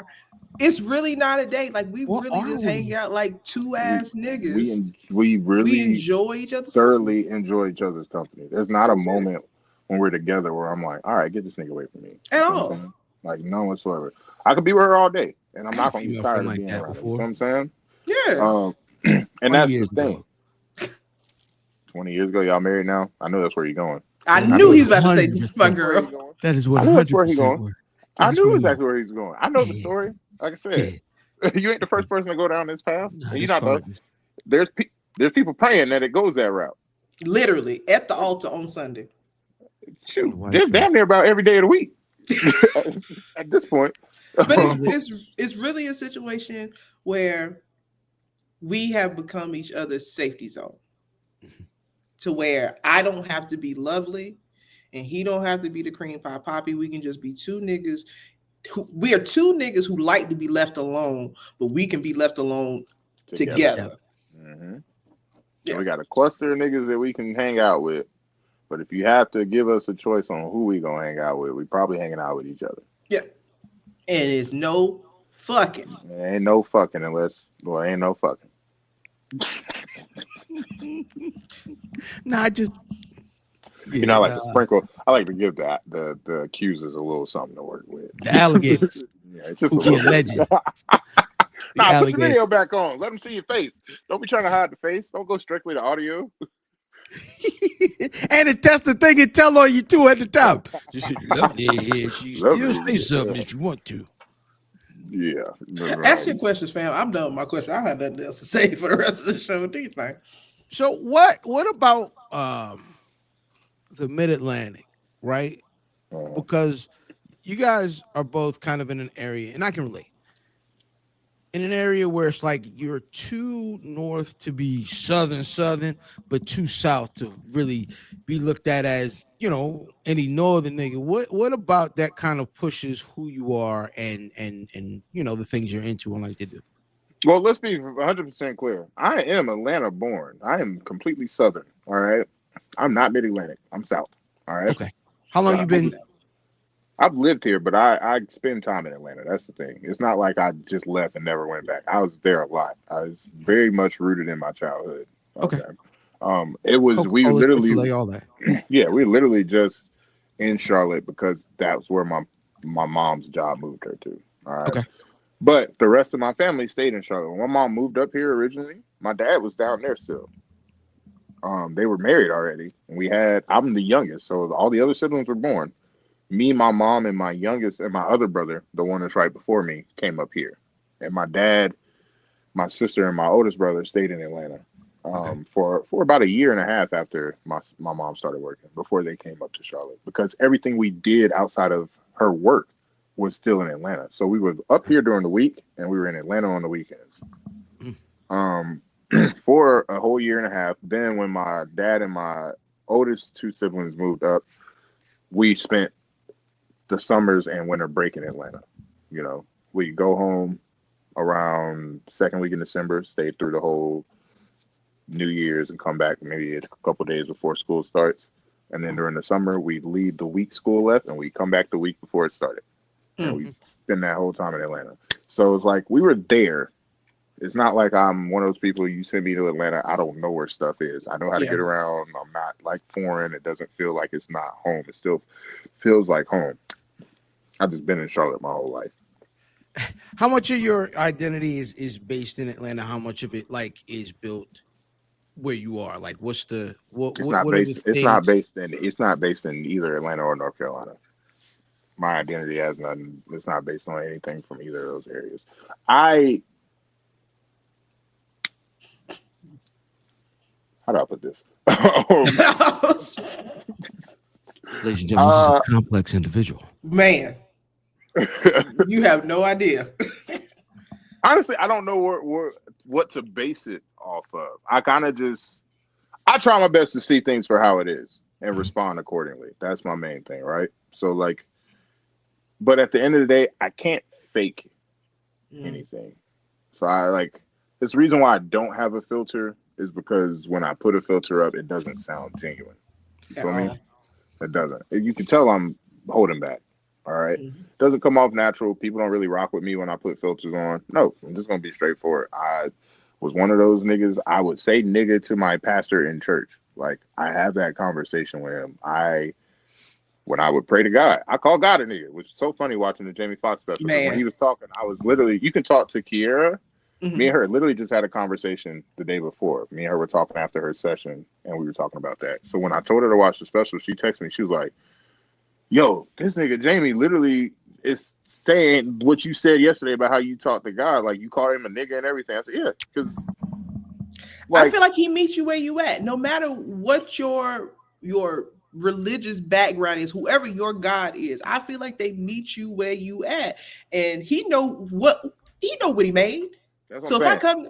It's really not a date. Like we really just hang out like two ass niggas. We really enjoy each other. Thoroughly enjoy each other's company. There's not a moment when we're together where I'm like, all right, get this nigga away from me. At all. Like none whatsoever. I could be with her all day and I'm not gonna get tired of being around her. You know what I'm saying? Yeah. And that's the thing. 20 years ago. Y'all married now? I know that's where you're going. I knew he was about to say 100%. my girl. That is what I know that's where he's 100% going. were. I That's knew where exactly where he's going. I know the Yeah. story. Like I said, you ain't the first person to go down this path. Nah, And this you're not card the, is- there's people praying that it goes that route. Literally at the altar on Sunday. Shoot, White there's trash. damn near about every day of the week at this point. But it's really a situation where we have become each other's safety zone, to where I don't have to be lovely and he don't have to be the cream pie Papi. We can just be two niggas. We are two niggas who like to be left alone, but we can be left alone together. Mm-hmm. Yeah. We got a cluster of niggas that we can hang out with. But if you have to give us a choice on who we gonna hang out with, we probably hanging out with each other. Yeah. And it's no fucking. There ain't no fucking ain't no fucking. Nah, I just You know, I like to sprinkle. I like to give the accusers a little something to work with. the alligators. Yeah, just a Who be a little. legend. Nah, put your video back on. Let them see your face. Don't be trying to hide the face. Don't go strictly to audio. And it test the thing and tell on you too at the top. Just hit love it. She still say something if you want to. Yeah. Ask your questions, fam. I'm done with my question. I don't have nothing else to say for the rest of the show. What do you think? So what about the Mid-Atlantic, right? Because you guys are both kind of in an area, and I can relate. In an area where it's like you're too north to be southern, but too south to really be looked at as, you know, any northern nigga. What about that kind of pushes who you are and you know the things you're into and like to do? Well, let's be 100% clear. I am Atlanta born. I am completely southern. All right. I'm not Mid-Atlantic. I'm south. All right. Okay. How long you been? I've lived here, but I spend time in Atlanta. That's the thing. It's not like I just left and never went back. I was there a lot. I was very much rooted in my childhood. Okay. It was we literally all that. Yeah, we literally just in Charlotte because that's where my mom's job moved her to. All right. Okay. But the rest of my family stayed in Charlotte. When my mom moved up here originally, my dad was down there still. They were married already. And I'm the youngest, so all the other siblings were born. Me, my mom, and my youngest and my other brother, the one that's right before me, came up here. And my dad, my sister, and my oldest brother stayed in Atlanta for about a year and a half after my mom started working, before they came up to Charlotte. Because everything we did outside of her work was still in Atlanta. So we were up here during the week, and we were in Atlanta on the weekends. For a whole year and a half. Then when my dad and my oldest two siblings moved up, we spent the summers and winter break in Atlanta. You know, we go home around second week in December, stay through the whole New Year's, and come back maybe a couple days before school starts. And then during the summer, we leave the week school left, and we come back the week before it started. And we spend that whole time in Atlanta. So it's like we were there. It's not like I'm one of those people, you send me to Atlanta, I don't know where stuff is. I know how to get around. I'm not like foreign. It doesn't feel like it's not home. It still feels like home. I've just been in Charlotte my whole life. How much of your identity is based in Atlanta? How much of it like is built where you are? Like what's the what? It's what, not what based. It's not based in either Atlanta or North Carolina. My identity has nothing. It's not based on anything from either of those areas. How do I put this? Ladies and gentlemen, this is a complex individual. Man, you have no idea. Honestly, I don't know what to base it off of. I try my best to see things for how it is and respond accordingly. That's my main thing, right? So like, but at the end of the day, I can't fake anything. So it's the reason why I don't have a filter is because when I put a filter up, it doesn't sound genuine. You feel me? It doesn't. You can tell I'm holding back. All right. Doesn't come off natural. People don't really rock with me when I put filters on. No, I'm just going to be straightforward. I was one of those niggas. I would say nigga to my pastor in church. Like I have that conversation with him. When I would pray to God, I call God a nigga, which is so funny watching the Jamie Foxx special. When he was talking, I was literally, you can talk to Kiera Me and her literally just had a conversation the day before. Me and her were talking after her session, and we were talking about that. So when I told her to watch the special, she texted me. She was like, "Yo, this nigga Jamie literally is saying what you said yesterday about how you talked to God. Like you called him a nigga and everything." I said, "Yeah, because I feel like he meets you where you at, no matter what your religious background is, whoever your God is. I feel like they meet you where you at, and he know what he made. that's what So I'm if I saying. come,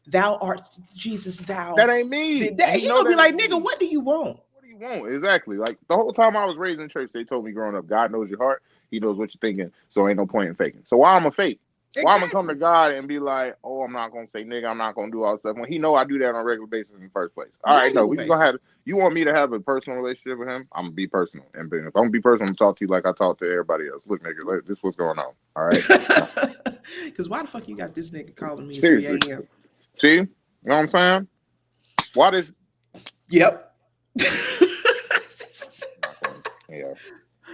thou art Jesus, thou. That ain't me. That, He he know gonna be that like, ain't nigga, me. what do you want? What do you want? Exactly. Like the whole time I was raised in church, they told me growing up, God knows your heart. He knows what you're thinking. So ain't no point in faking. So why I'm a fake? Why I'm gonna come to God and be like, oh, I'm not gonna say nigga, I'm not gonna do all this stuff when he know I do that on a regular basis in the first place. All right, no, Regular we just basis. gonna have. You want me to have a personal relationship with him? I'm gonna be personal, and if I'm gonna be personal, I'm gonna talk to you like I talk to everybody else. Look, nigga, this what's going on. All right. Because why the fuck you got this nigga calling me at 3 Seriously. a.m.? See, you know what I'm saying? Why does? Yep. Yeah.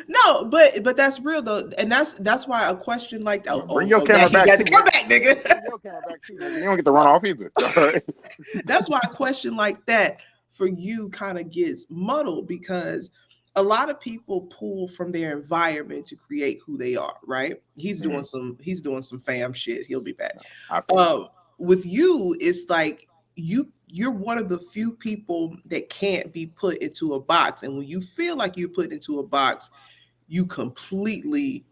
No, but that's real though, and that's why a question like Bring your camera he back. got to come back, nigga. Bring your camera back too, nigga. You don't get to run off either. All right. That's why a question like that for you kind of gets muddled, because a lot of people pull from their environment to create who they are, right? He's doing some fam shit. He'll be back. With you, it's like you're one of the few people that can't be put into a box, and when you feel like you're put into a box, you completely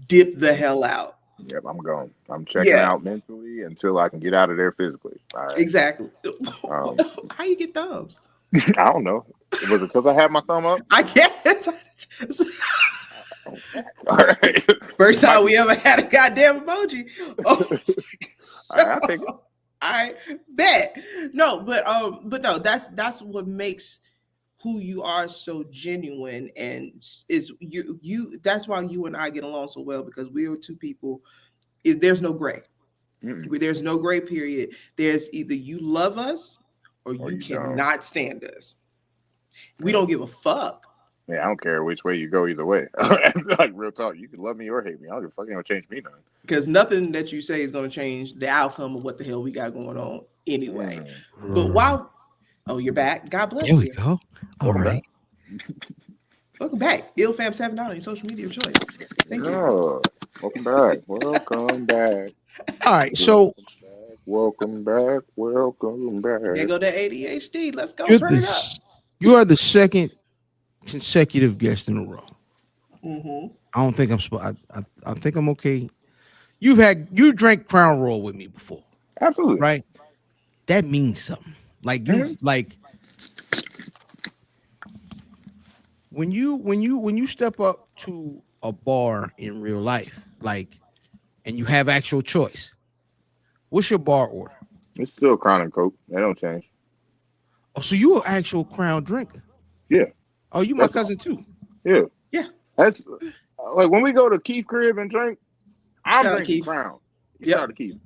dip the hell out. Yep, I'm gone. I'm checking out mentally until I can get out of there physically. All right. Exactly. How you get thumbs? I don't know. Was it because I had my thumb up? I can't. All right. First time we ever had a goddamn emoji. Oh, I think I bet. No, but no, that's what makes who you are so genuine, and is you that's why you and I get along so well, because we are two people. There's no gray. There's no gray period. There's either you love us or you cannot stand us. We don't give a fuck. Yeah, I don't care which way you go either way. Like real talk, you can love me or hate me. I don't give a fuck. It don't change me nothing. Because nothing that you say is going to change the outcome of what the hell we got going on anyway. But while you're back. God bless you. There we go. All right. Welcome back. ILFam $7 on your social media of choice. Thank you. Welcome back. Welcome back. All right. So welcome back. Welcome back. There go the ADHD. Let's go. Turn it up. You are the second consecutive guest in a row. Mm-hmm. I don't think I think I'm okay. You drank Crown Royal with me before. Absolutely. Right? That means something. Like you like when you step up to a bar in real life, like, and you have actual choice. What's your bar order? It's still Crown and Coke. They don't change. Oh, so you an actual Crown drinker? Yeah. Oh, you my cousin too? Yeah. Yeah. That's like when we go to Keith crib and drink, I'm drinking Crown. Yeah. Shout out to Keith.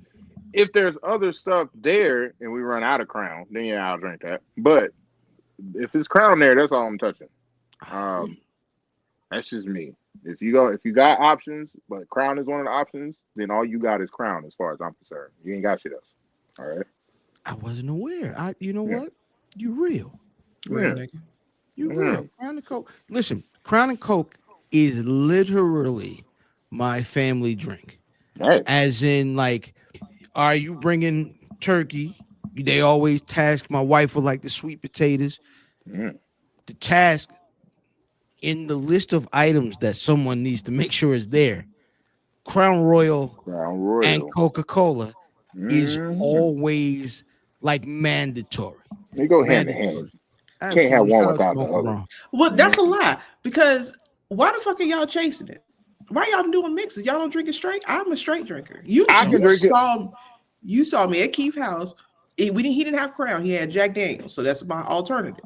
If there's other stuff there and we run out of Crown, then yeah, I'll drink that. But if it's Crown there, that's all I'm touching. That's just me. If you got options, but Crown is one of the options, then all you got is Crown as far as I'm concerned. You ain't got shit else. All right. I wasn't aware. You know what? You real. Real. You real. Crown and Coke. Listen, Crown and Coke is literally my family drink. Right. As in, like, are you bringing turkey? They always task my wife with like the sweet potatoes. The task in the list of items that someone needs to make sure is there. Crown Royal and Coca-Cola is always like mandatory. They go hand in hand. Can't have one without the other. Well, that's a lie, because why the fuck are y'all chasing it? Why y'all doing mixes? Y'all don't drink it straight? I'm a straight drinker. You saw me at Keith's house. He didn't have Crown. He had Jack Daniels. So that's my alternative.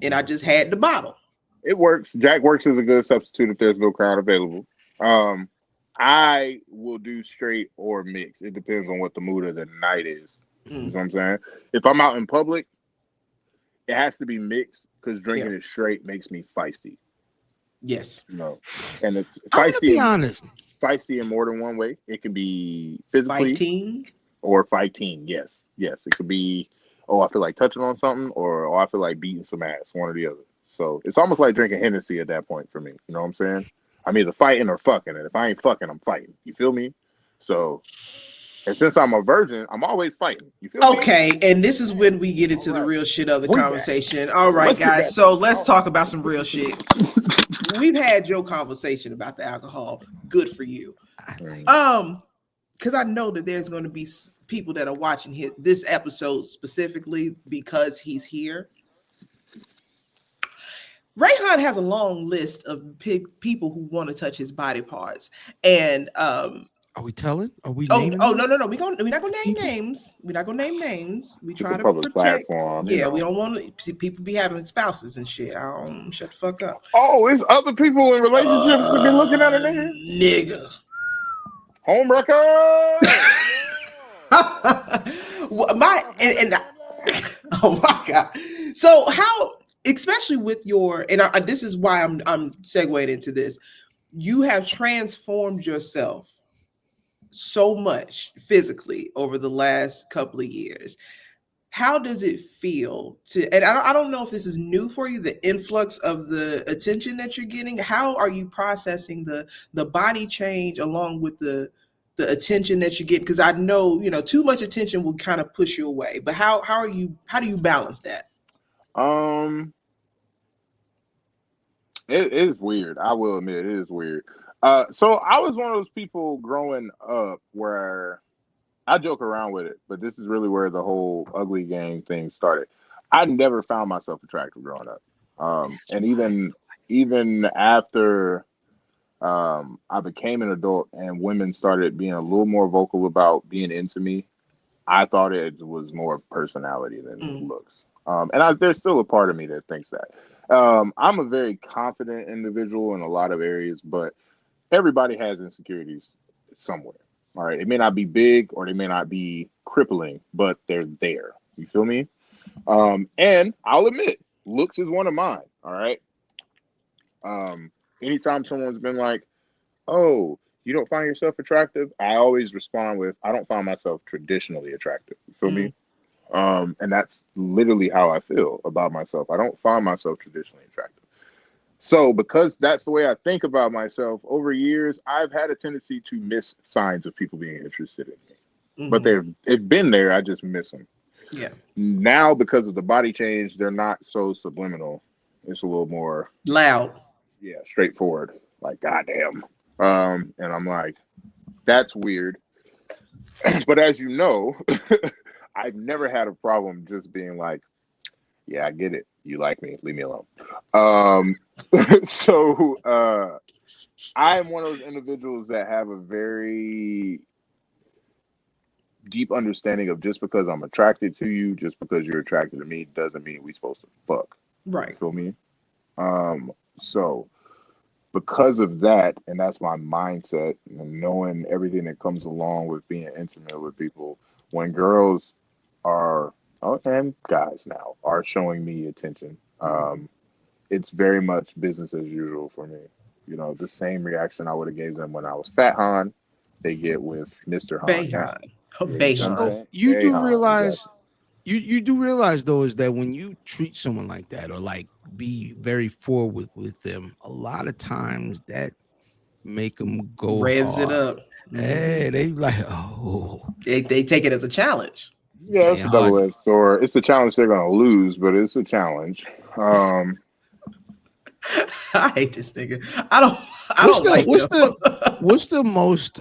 And I just had the bottle. It works. Jack works as a good substitute if there's no Crown available. I will do straight or mix. It depends on what the mood of the night is. You know what I'm saying? If I'm out in public, it has to be mixed, because drinking it straight makes me feisty. Yes. No. And it's I'm feisty. gonna be honest. spicy in more than one way. It can be physically Fighting. or fighting. Yes. It could be, oh, I feel like touching on something, or oh, I feel like beating some ass, one or the other. So it's almost like drinking Hennessy at that point for me. You know what I'm saying? I'm either fighting or fucking, and if I ain't fucking, I'm fighting. You feel me? So, and since I'm a virgin, I'm always fighting. You feel me? Okay, and this is when we get into the real shit of the conversation. All right, guys. So let's talk about some real shit. We've had your conversation about the alcohol. Good for you. Because I know that there's going to be people that are watching this episode specifically because he's here. Reyhan has a long list of people who want to touch his body parts, and are we telling? Are we? Oh naming no! We're not gonna name names. We're not gonna name names. We try to public protect. platform. Yeah, we don't want to people be having spouses and shit. I don't shut the fuck up. Oh, it's other people in relationships to be looking at a nigga. Home record. Oh my god! So how, especially with your, and this is why I'm segueing into this. You have transformed yourself so much physically over the last couple of years. How does it feel to, and I don't know if this is new for you, the influx of the attention that you're getting. How are you processing the body change along with the attention that you get? Because I know, too much attention will kind of push you away, but how do you balance that? It is weird. I will admit it is weird. So I was one of those people growing up where I joke around with it, but this is really where the whole ugly gang thing started. I never found myself attractive growing up. And even after I became an adult and women started being a little more vocal about being into me, I thought it was more personality than looks. And there's still a part of me that thinks that. I'm a very confident individual in a lot of areas, but everybody has insecurities somewhere. All right. It may not be big or they may not be crippling, but they're there. You feel me? And I'll admit, looks is one of mine. All right. Anytime someone's been like, oh, you don't find yourself attractive, I always respond with, I don't find myself traditionally attractive. You feel me? And that's literally how I feel about myself. I don't find myself traditionally attractive. So because that's the way I think about myself, over years, I've had a tendency to miss signs of people being interested in me. But they've been there. I just miss them. Yeah. Now, because of the body change, they're not so subliminal. It's a little more loud. Yeah, straightforward. Like, goddamn. And I'm like, that's weird. But as you know, I've never had a problem just being like, yeah, I get it. You like me. Leave me alone. So I'm one of those individuals that have a very deep understanding of just because I'm attracted to you, just because you're attracted to me, doesn't mean we're supposed to fuck. Right. You feel me? So because of that, and that's my mindset, and knowing everything that comes along with being intimate with people, when girls are, and guys now, are showing me attention, it's very much business as usual for me. You know, the same reaction I would have gave them when I was Fat Han, they get with Mr. Han. So you do realize, you do realize though, is that when you treat someone like that or like be very forward with them, a lot of times that make them go revs hard. It up. Hey, they like, oh, they take it as a challenge. Yeah, it's a double-edged sword. It's a challenge they're gonna lose, but it's a challenge. I hate this nigga. I don't like what's the most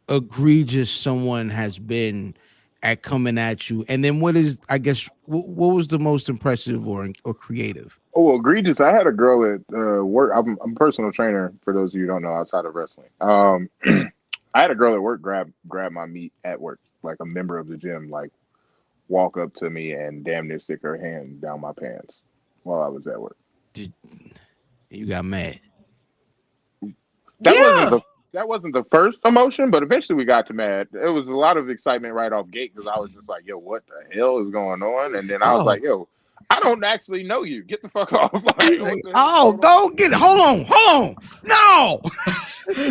egregious someone has been at coming at you, and then what is, I guess, what was the most impressive or creative? Oh, egregious! I had a girl at work. I'm a personal trainer for those of you who don't know outside of wrestling. I had a girl at work grab my meat at work, like a member of the gym, like walk up to me and damn near stick her hand down my pants while I was at work. You got mad? That wasn't the first emotion, but eventually we got to mad. It was a lot of excitement right off gate because I was just like, yo, what the hell is going on? And then I was like, yo, I don't actually know you. Get the fuck off. Like, oh, go get it. Hold on. No.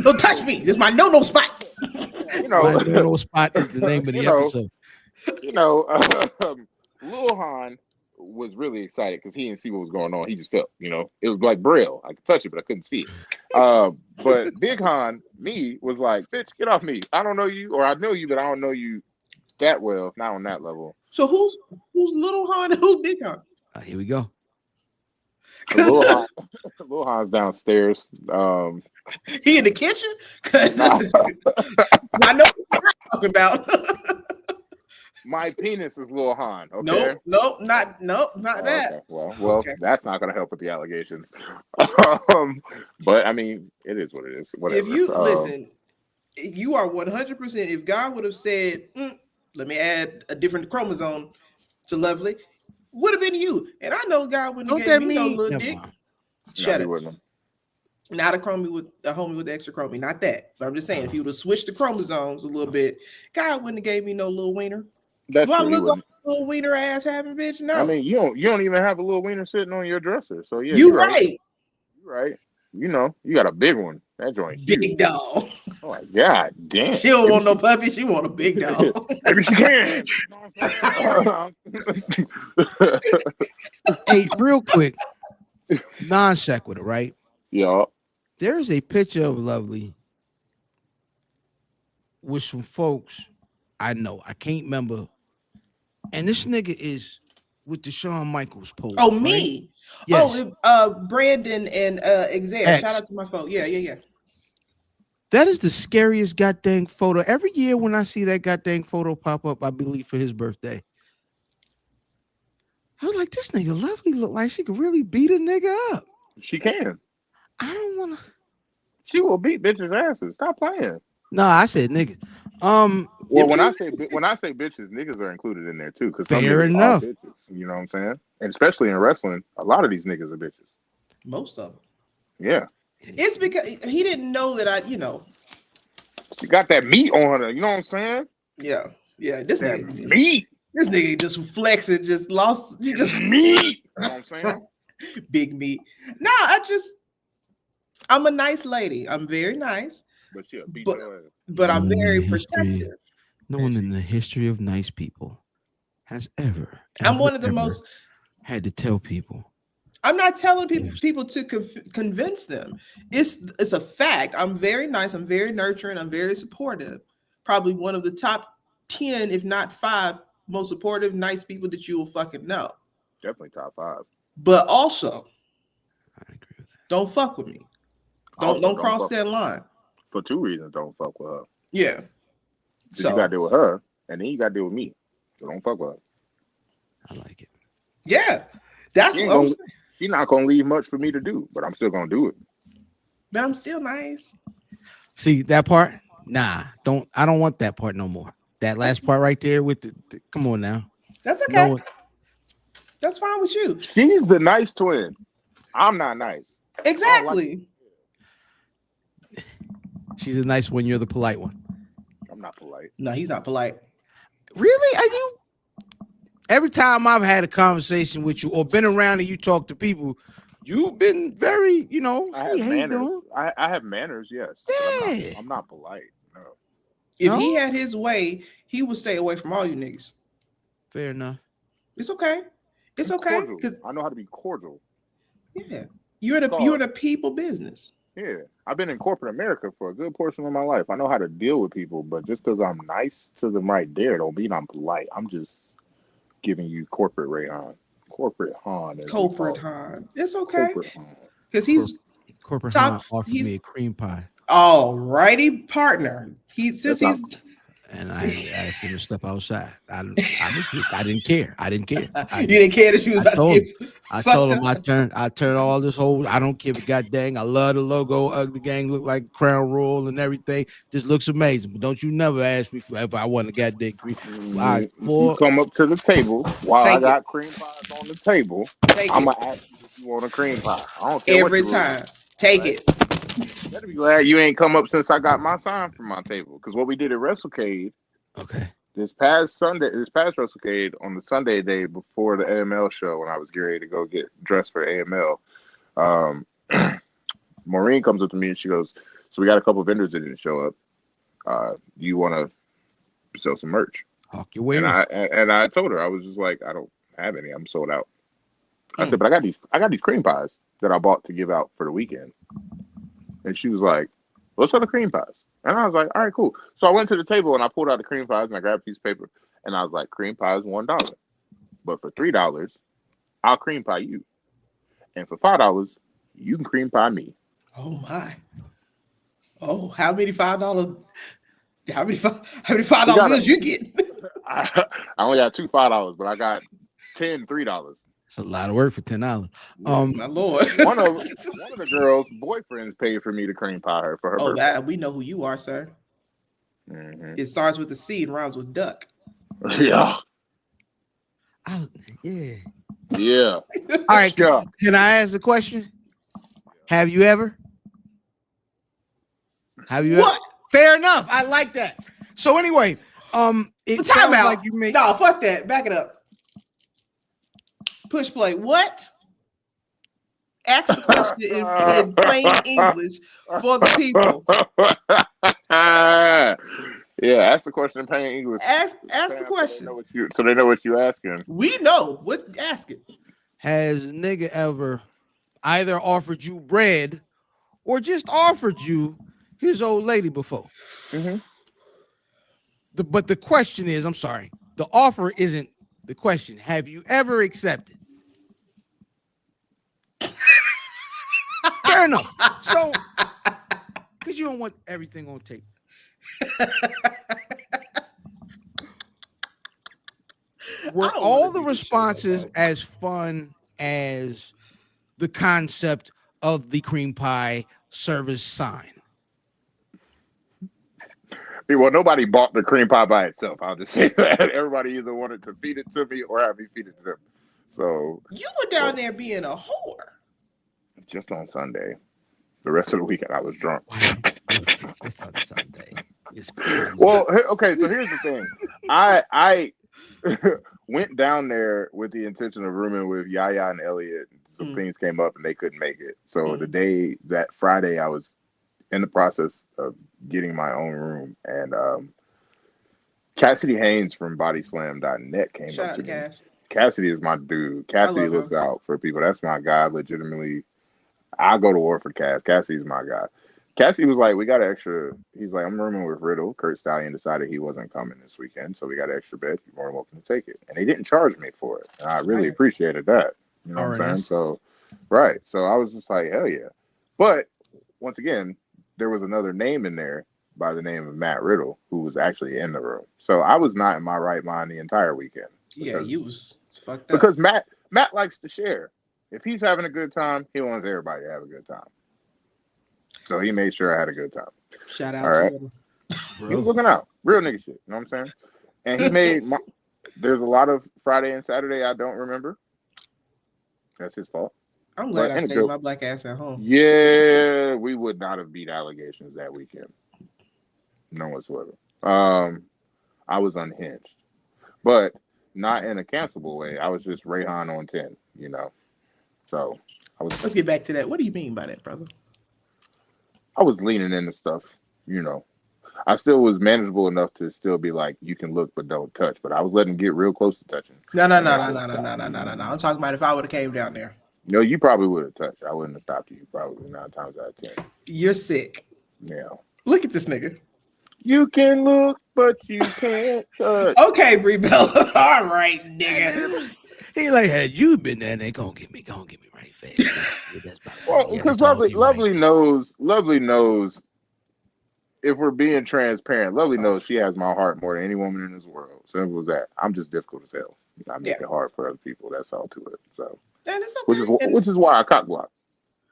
Don't touch me. This is my no spot. You know, My no spot is the name of the episode. Lil Han was really excited because he didn't see what was going on. He just felt, it was like Braille. I could touch it, but I couldn't see it. But Big Han, me, was like, bitch, get off me. I don't know you, or I know you, but I don't know you that well, not on that level. So who's Little Han and who's Big Han? Here we go. Lil Han's downstairs. He in the kitchen? I know what you're talking about. My penis is Lil Han. Okay. Nope, not that. Okay. Well, okay. That's not going to help with the allegations. But I mean, it is what it is. Whatever. If you listen, you are 100%. If God would have said, "Let me add a different chromosome to Lovely," would have been you. And I know God wouldn't have gave me no little dick. Shut up. Not a homie with the extra chromie, not that. But I'm just saying, if he would have switched the chromosomes a little bit, God wouldn't have gave me no little wiener. That's Do I true. look like a little wiener ass having bitch? No. I mean, you don't even have a little wiener sitting on your dresser. So yeah, you're right. You're right. You got a big one. That joint. Big huge. dog. Oh my God, damn. She don't want no puppy. She want a big dog. Maybe she can. Hey, real quick, non sequitur, right? Yeah. There's a picture of Lovely with some folks I know. I can't remember. And this nigga is with the Shawn Michaels pose. Oh, me? Right? Yes. Oh, Brandon and Xavier. Shout out to my folks. Yeah. That is the scariest goddamn photo. Every year when I see that goddamn photo pop up, I believe for his birthday. I was like, this nigga Lovely look like she could really beat a nigga up. She can. I don't want to. She will beat bitches' asses. Stop playing. No, I said nigga. Well, when I say bitches, niggas are included in there too. Because fair enough. Bitches, you know what I'm saying? And especially in wrestling, a lot of these niggas are bitches. Most of them. Yeah. It's because he didn't know that She got that meat on her. You know what I'm saying? Yeah. This nigga just flexing, just lost. He just meat. You know what I'm saying? Big meat. No, I'm a nice lady. I'm very nice. But yeah, but I'm very protective. No one in the history of nice people has ever I'm one of the most had to tell people. I'm not telling people to convince them. It's a fact. I'm very nice. I'm very nurturing. I'm very supportive. Probably one of the top 10, if not 5, most supportive, nice people that you will fucking know. Definitely top 5. But also, I agree with that. Don't fuck with me. Don't cross that line. For 2 reasons, don't fuck with her. Yeah. So you gotta deal with her, and then you gotta deal with me. So don't fuck with her. I like it. Yeah. That's what I'm saying. She's not gonna leave much for me to do, but I'm still gonna do it. But I'm still nice. See that part? Nah, I don't want that part no more. That last part right there with the come on now. That's okay. No, that's fine with you. She's the nice twin. I'm not nice. Exactly. She's a nice one. You're the polite one. I'm not polite. No, he's not polite. Really? Are you? Every time I've had a conversation with you or been around and you talk to people, you've been very, I have manners. I have manners, yes. Yeah. I'm not polite. No. If he had his way, he would stay away from all you niggas. Fair enough. It's okay. It's okay. I know how to be cordial. Yeah. You're in a people business. Yeah. I've been in corporate America for a good portion of my life. I know how to deal with people, but just because I'm nice to them right there don't mean I'm polite. I'm just giving you corporate Reyhan. Corporate Han. Corporate Han. It's okay. Because he's corporate Han offered me a cream pie. All righty, partner. And I asked him to step outside. I didn't care. You didn't care that you was I told him I turn all this whole. I don't give a goddamn. I love the logo. Ugly Gang look like Crown Royal and everything. Just looks amazing. But don't you never ask me if I want a goddamn cream. You come up to the table while I got cream pies on the table. I'm gonna ask you if you want a cream pie. I don't care every time. Take it. Better be glad you ain't come up since I got my sign from my table. Because what we did at WrestleCade, okay, this past WrestleCade, on the Sunday day before the AML show, when I was getting ready to go get dressed for AML, Maureen comes up to me and she goes, "So we got a couple of vendors that didn't show up. Do you want to sell some merch?" Hawk your wares. And I told her, I was just like, "I don't have any. I'm sold out." I said, "But I got these cream pies that I bought to give out for the weekend." And she was like, "Let's sell the cream pies." And I was like, "All right, cool." So I went to the table and I pulled out the cream pies and I grabbed a piece of paper and I was like, "Cream pies $1, but for $3, I'll cream pie you, and for $5, you can cream pie me." Oh my! Oh, how many $5? How many $5 bills you get? I only got two $5, but I got 10 $3. It's a lot of work for $10. My lord! one of the girls' boyfriends paid for me to cream pie her for her birthday. That we know who you are, sir. Mm-hmm. It starts with a C and rhymes with duck. Yeah. Yeah. Yeah. All right. Can I ask a question? Have you ever? What? Fair enough. I like that. So anyway, it sounds like you made. No, fuck that. Back it up. Push play. What? Ask the question in plain English for the people. Yeah, ask the question in plain English. Ask the question. So they know what you're asking. We know what. Ask it. Has a nigga ever either offered you bread or just offered you his old lady before? Mm-hmm. But the question is, I'm sorry, the offer isn't the question. Have you ever accepted? Fair enough. So, because you don't want everything on tape. Were all the responses as fun as the concept of the cream pie service sign? Well, nobody bought the cream pie by itself. I'll just say that. Everybody either wanted to feed it to me or have me feed it to them. So you were down there being a whore. Just on Sunday. The rest of the weekend, I was drunk. It's on Sunday. It's crazy. Well, okay. So here's the thing. I went down there with the intention of rooming with Yaya and Elliot. Some things came up and they couldn't make it. So that Friday, I was in the process of getting my own room, and Cassidy Haynes from bodyslam.net came Shout up to me. Cass. Cassidy is my dude. Cassidy looks out for people. That's my guy. Legitimately, I go to war for Cass. Cassidy's my guy. Cassidy was like, "We got an extra." He's like, "I'm rooming with Riddle. Kurt Stallion decided he wasn't coming this weekend, so we got an extra bed. You're more than welcome to take it." And they didn't charge me for it, and I really appreciated that. You know what I'm saying? So, right. So I was just like, hell yeah. But once again, there was another name in there by the name of Matt Riddle, who was actually in the room. So I was not in my right mind the entire weekend. Yeah, you was fucked up. Because Matt likes to share. If he's having a good time, he wants everybody to have a good time. So he made sure I had a good time. Shout out to him. He was looking out. Real nigga shit. You know what I'm saying? And he made there's a lot of Friday and Saturday I don't remember. That's his fault. I'm glad I stayed my black ass at home. Yeah, we would not have beat allegations that weekend. None whatsoever. I was unhinged. But not in a cancelable way. I was just Reyhan on 10, you know. So I was. Let's get back to that. What do you mean by that, brother? I was leaning into stuff, you know. I still was manageable enough to still be like, you can look but don't touch. But I was letting him get real close to touching. No. I'm talking about if I would have came down there. No, you probably would have touched. I wouldn't have stopped you probably 9 times out of 10. You're sick. Yeah. Look at this nigga. You can look, but you can't touch. Okay, Brie Bella. All right, nigga. He like, had you been there, they gonna get me right fast. Well, because Lovely knows. If we're being transparent, Lovely knows she has my heart more than any woman in this world. Simple as that. I'm just difficult as hell. I make it hard for other people. That's all to it. So, and it's okay. Which is why I cock block.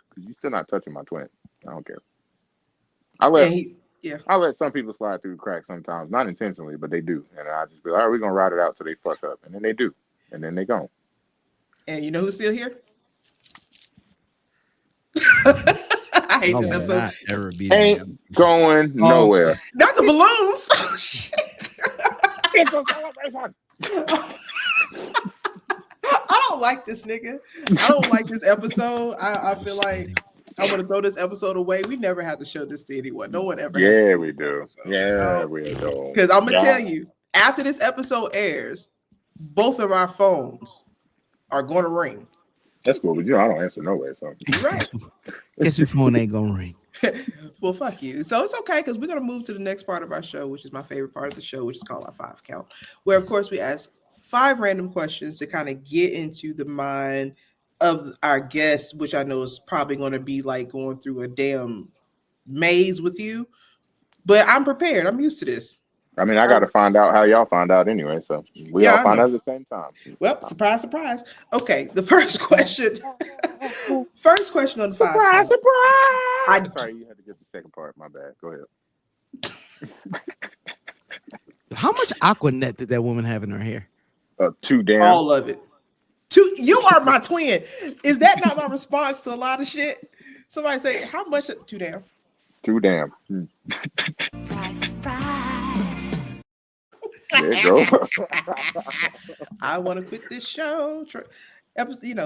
Because you're still not touching my twin. I don't care. I let some people slide through the cracks sometimes, not intentionally, but they do. And I just be like, all right, we're gonna ride it out till they fuck up, and then they do, and then they go. And you know who's still here? I hate this episode. Ain't going nowhere. Not the balloons. Oh, shit. It's a celebration. I don't like this nigga. I don't like this episode. I feel like I want to throw this episode away. We never have to show this to anyone. No one ever. Yeah, has to we do. Episode. Yeah, we do. Because I'm gonna tell you, after this episode airs, both of our phones are going to ring. That's cool, but I don't answer no way. So Right. Guess your phone ain't gonna ring. Well, fuck you. So it's okay because we're gonna move to the next part of our show, which is my favorite part of the show, which is called our 5 count, where of course we ask 5 random questions to kind of get into the mind of our guests, which I know is probably going to be like going through a damn maze with you. But I'm prepared. I'm used to this. I mean, I got to find out how y'all find out anyway. So we all find out at the same time. Well, surprise, surprise. Okay, the first question. First question on the 5 count. I'm sorry, you had to get the second part. My bad. Go ahead. How much Aquanet did that woman have in her hair? 2 damn. All of it. 2. You are my twin. Is that not my response to a lot of shit? Somebody say, how much? 2 damn. 2 damn. There you go. I want to quit this show.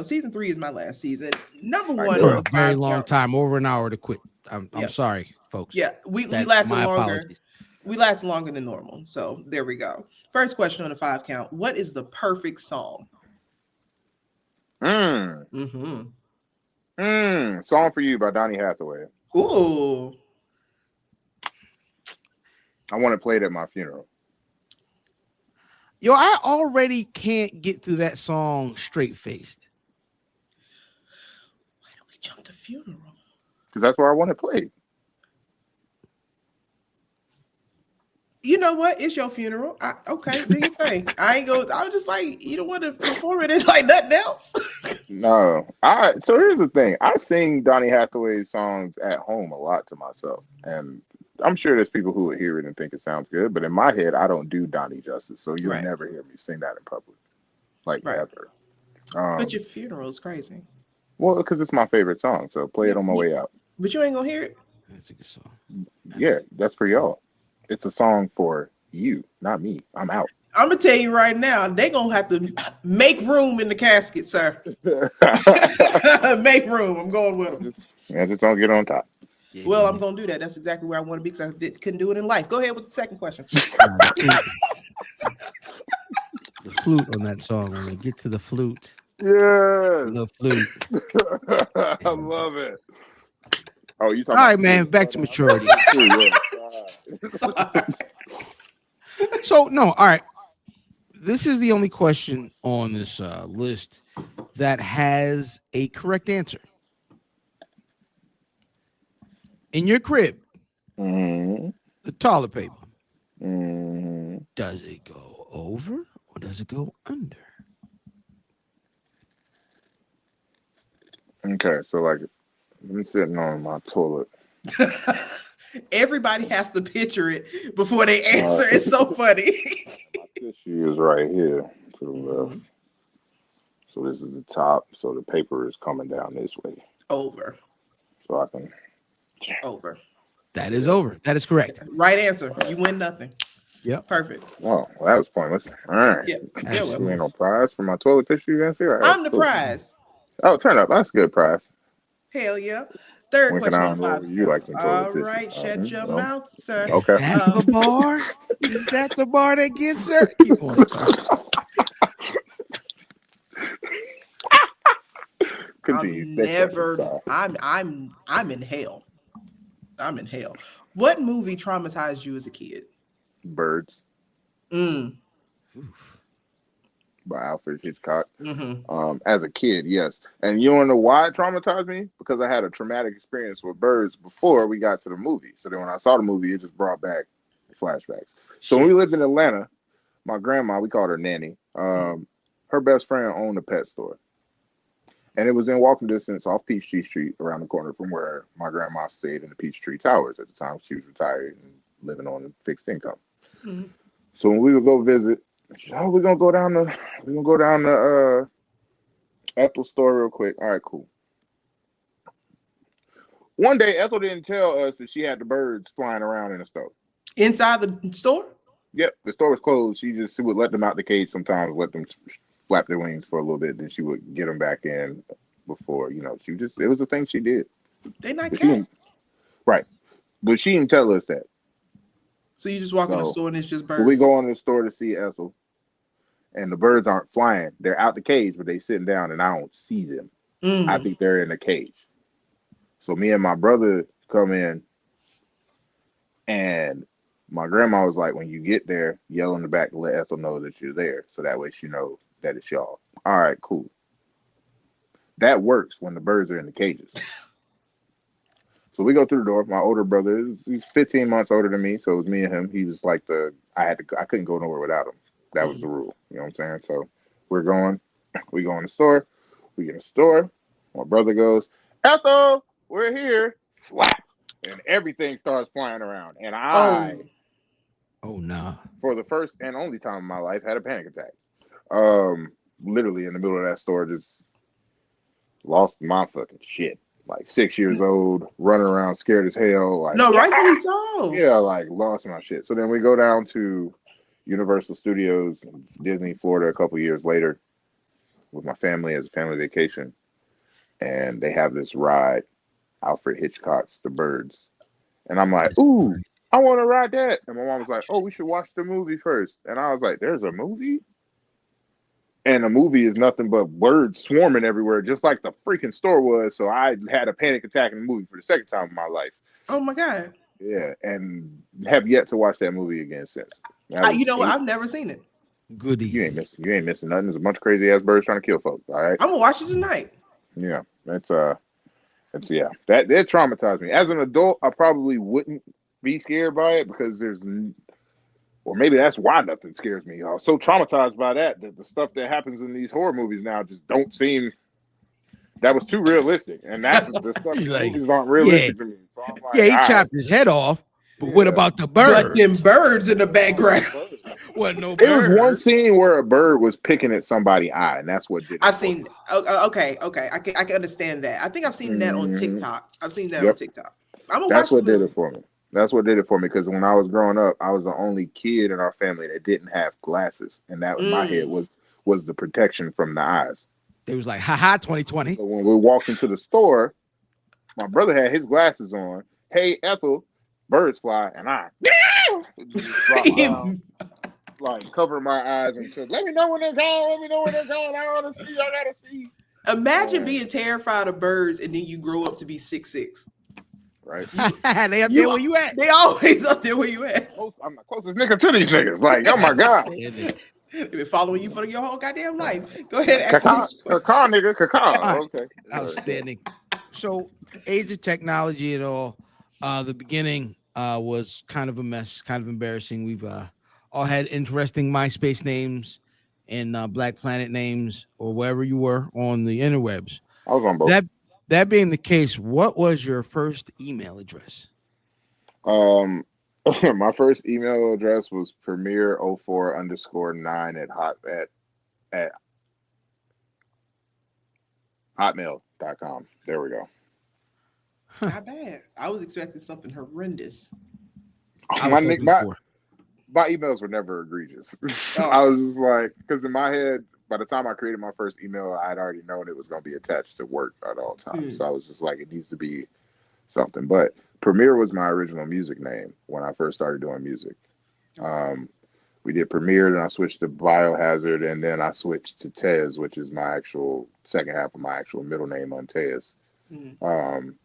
Season 3 is my last season. Number 1 For on a the very 5 long count. time, over an hour to quit. I'm sorry, folks. Yeah, we That's lasted my longer. apologies. We lasted longer than normal. So there we go. First question on the 5 count. What is the perfect song? Song for You by Donny Hathaway. Ooh. I want to play it at my funeral. Yo, I already can't get through that song straight faced. Why don't we jump to funeral? Because that's where I want to play. You know what? It's your funeral. Okay, do your thing. I was just like, you don't want to perform it in like nothing else. No. So here's the thing. I sing Donny Hathaway's songs at home a lot to myself. And I'm sure there's people who would hear it and think it sounds good. But in my head, I don't do Donny justice. So you'll never hear me sing that in public. Ever. But your funeral is crazy. Well, because it's my favorite song. So play it on my way out. But you ain't going to hear it? That's a good song. Yeah, that's for y'all. It's a song for you, not me. I'm out. I'm gonna tell you right now, they gonna have to make room in the casket, sir. Make room. I'm going with them. Just don't get on top. Well, I'm gonna do that. That's exactly where I want to be because I couldn't do it in life. Go ahead with the second question. The flute on that song. When we get to the flute. Yeah. The flute. I love it. Oh, you talking? All right, man. Back to maturity. So no, all right. This is the only question on this list that has a correct answer. In your crib, the toilet paper, does it go over or does it go under? Okay, so like I'm sitting on my toilet. Everybody has to picture it before they answer. It's so funny. My tissue is right here to the left. So this is the top. So the paper is coming down this way. Over. So I can. Over. That is over. That is correct. Right answer. You win nothing. Yep. Perfect. Oh, well, that was pointless. All right. Yeah. You ain't no prize for my toilet tissue answer. I'm the prize. Oh, turn up. That's a good prize. Hell yeah. Third question on 5. You like some all right, shut your mouth, sir. Okay. Is that the bar? Is that the bar that gets her? Keep on talking. Continue. I'm in hell. I'm in hell. What movie traumatized you as a kid? Birds. By Alfred Hitchcock. As a kid, yes. And you want to know why it traumatized me? Because I had a traumatic experience with birds before we got to the movie. So then when I saw the movie, it just brought back flashbacks. So when we lived in Atlanta, my grandma, we called her Nanny, her best friend owned a pet store. And it was in walking distance off Peachtree Street around the corner from where my grandma stayed in the Peachtree Towers at the time. She was retired and living on a fixed income. So when we would go visit, she said, we're gonna go down the Apple store real quick. All right, cool. One day Ethel didn't tell us that she had the birds flying around in the store. Inside the store? Yep, the store was closed. She would let them out the cage sometimes, let them flap their wings for a little bit, then she would get them back in before, it was a thing she did. They not But cats. right. But she didn't tell us that. So you just walk in the So, store and it's just when we birds. go in the store to see Ethel, and the birds aren't flying. They're out the cage, but they sitting down, and I don't see them. I think they're in the cage. So me and my brother come in, and my grandma was like, when you get there, yell in the back to let Ethel know that you're there, so that way she knows that it's y'all. All right, cool. That works when the birds are in the cages. So we go through the door. My older brother, he's 15 months older than me, so it was me and him. He was like I couldn't go nowhere without him. That was the rule. You know what I'm saying? So we go in the store. We get in the store. My brother goes, Ethel, we're here. Flap. And everything starts flying around. And Oh, nah. for the first and only time in my life, had a panic attack. Literally in the middle of that store, just lost my fucking shit. Like 6 years old, running around scared as hell. Like, no, rightfully so. Yeah, like lost my shit. So then we go down to Universal Studios, Disney, Florida, a couple years later with my family as a family vacation. And they have this ride, Alfred Hitchcock's The Birds. And I'm like, ooh, I want to ride that. And my mom was like, oh, we should watch the movie first. And I was like, there's a movie? And the movie is nothing but birds swarming everywhere, just like the freaking store was. So I had a panic attack in the movie for the second time in my life. Oh my God. Yeah, and have yet to watch that movie again since. You know what? I've never seen it. Goody. You ain't missing nothing. There's a bunch of crazy ass birds trying to kill folks. All right. I'm gonna watch it tonight. Yeah, that traumatized me. As an adult, I probably wouldn't be scared by it because or maybe that's why nothing scares me. I'm so traumatized by that the stuff that happens in these horror movies now just don't seem. That was too realistic, and that's the stuff. Movies aren't realistic to me. So I'm like, he chopped his head off. But what about the birds? But them birds in the background. What? No birds. There was one scene where a bird was picking at somebody's eye, and that's what did it. I've seen. Okay. I can understand that. I think I've seen that on TikTok. I've seen that on TikTok. That's what did it for me. That's what did it for me because when I was growing up, I was the only kid in our family that didn't have glasses, and that in my head was the protection from the eyes. They was like, haha, 2020. So when we walked into the store, my brother had his glasses on. Hey, Ethel, birds fly, and I just dropped down, like covering my eyes and said, let me know when they're gone. Let me know when they're gone. I want to see. I gotta see. Imagine being terrified of birds and then you grow up to be 6'6". Right? They up there where you at? They always up there where you at. I'm the closest nigga to these niggas. Like, oh my God. They've been following you for your whole goddamn life. Go ahead and ask me. Caca, nigga, caca. Okay. Outstanding. So, age of technology and all, the beginning was kind of a mess, kind of embarrassing. We've all had interesting MySpace names and Black Planet names or wherever you were on the interwebs. I was on both. That being the case, what was your first email address? My first email address was premier04_9 at hotmail.com. There we go. Not bad. I was expecting something horrendous. My emails were never egregious. I was just like, because in my head, by the time I created my first email, I'd already known it was going to be attached to work at all times. So I was just like, it needs to be something. But Premier was my original music name when I first started doing music. We did Premier, then I switched to Biohazard, and then I switched to Tez, which is my actual second half of my actual middle name on Tez. And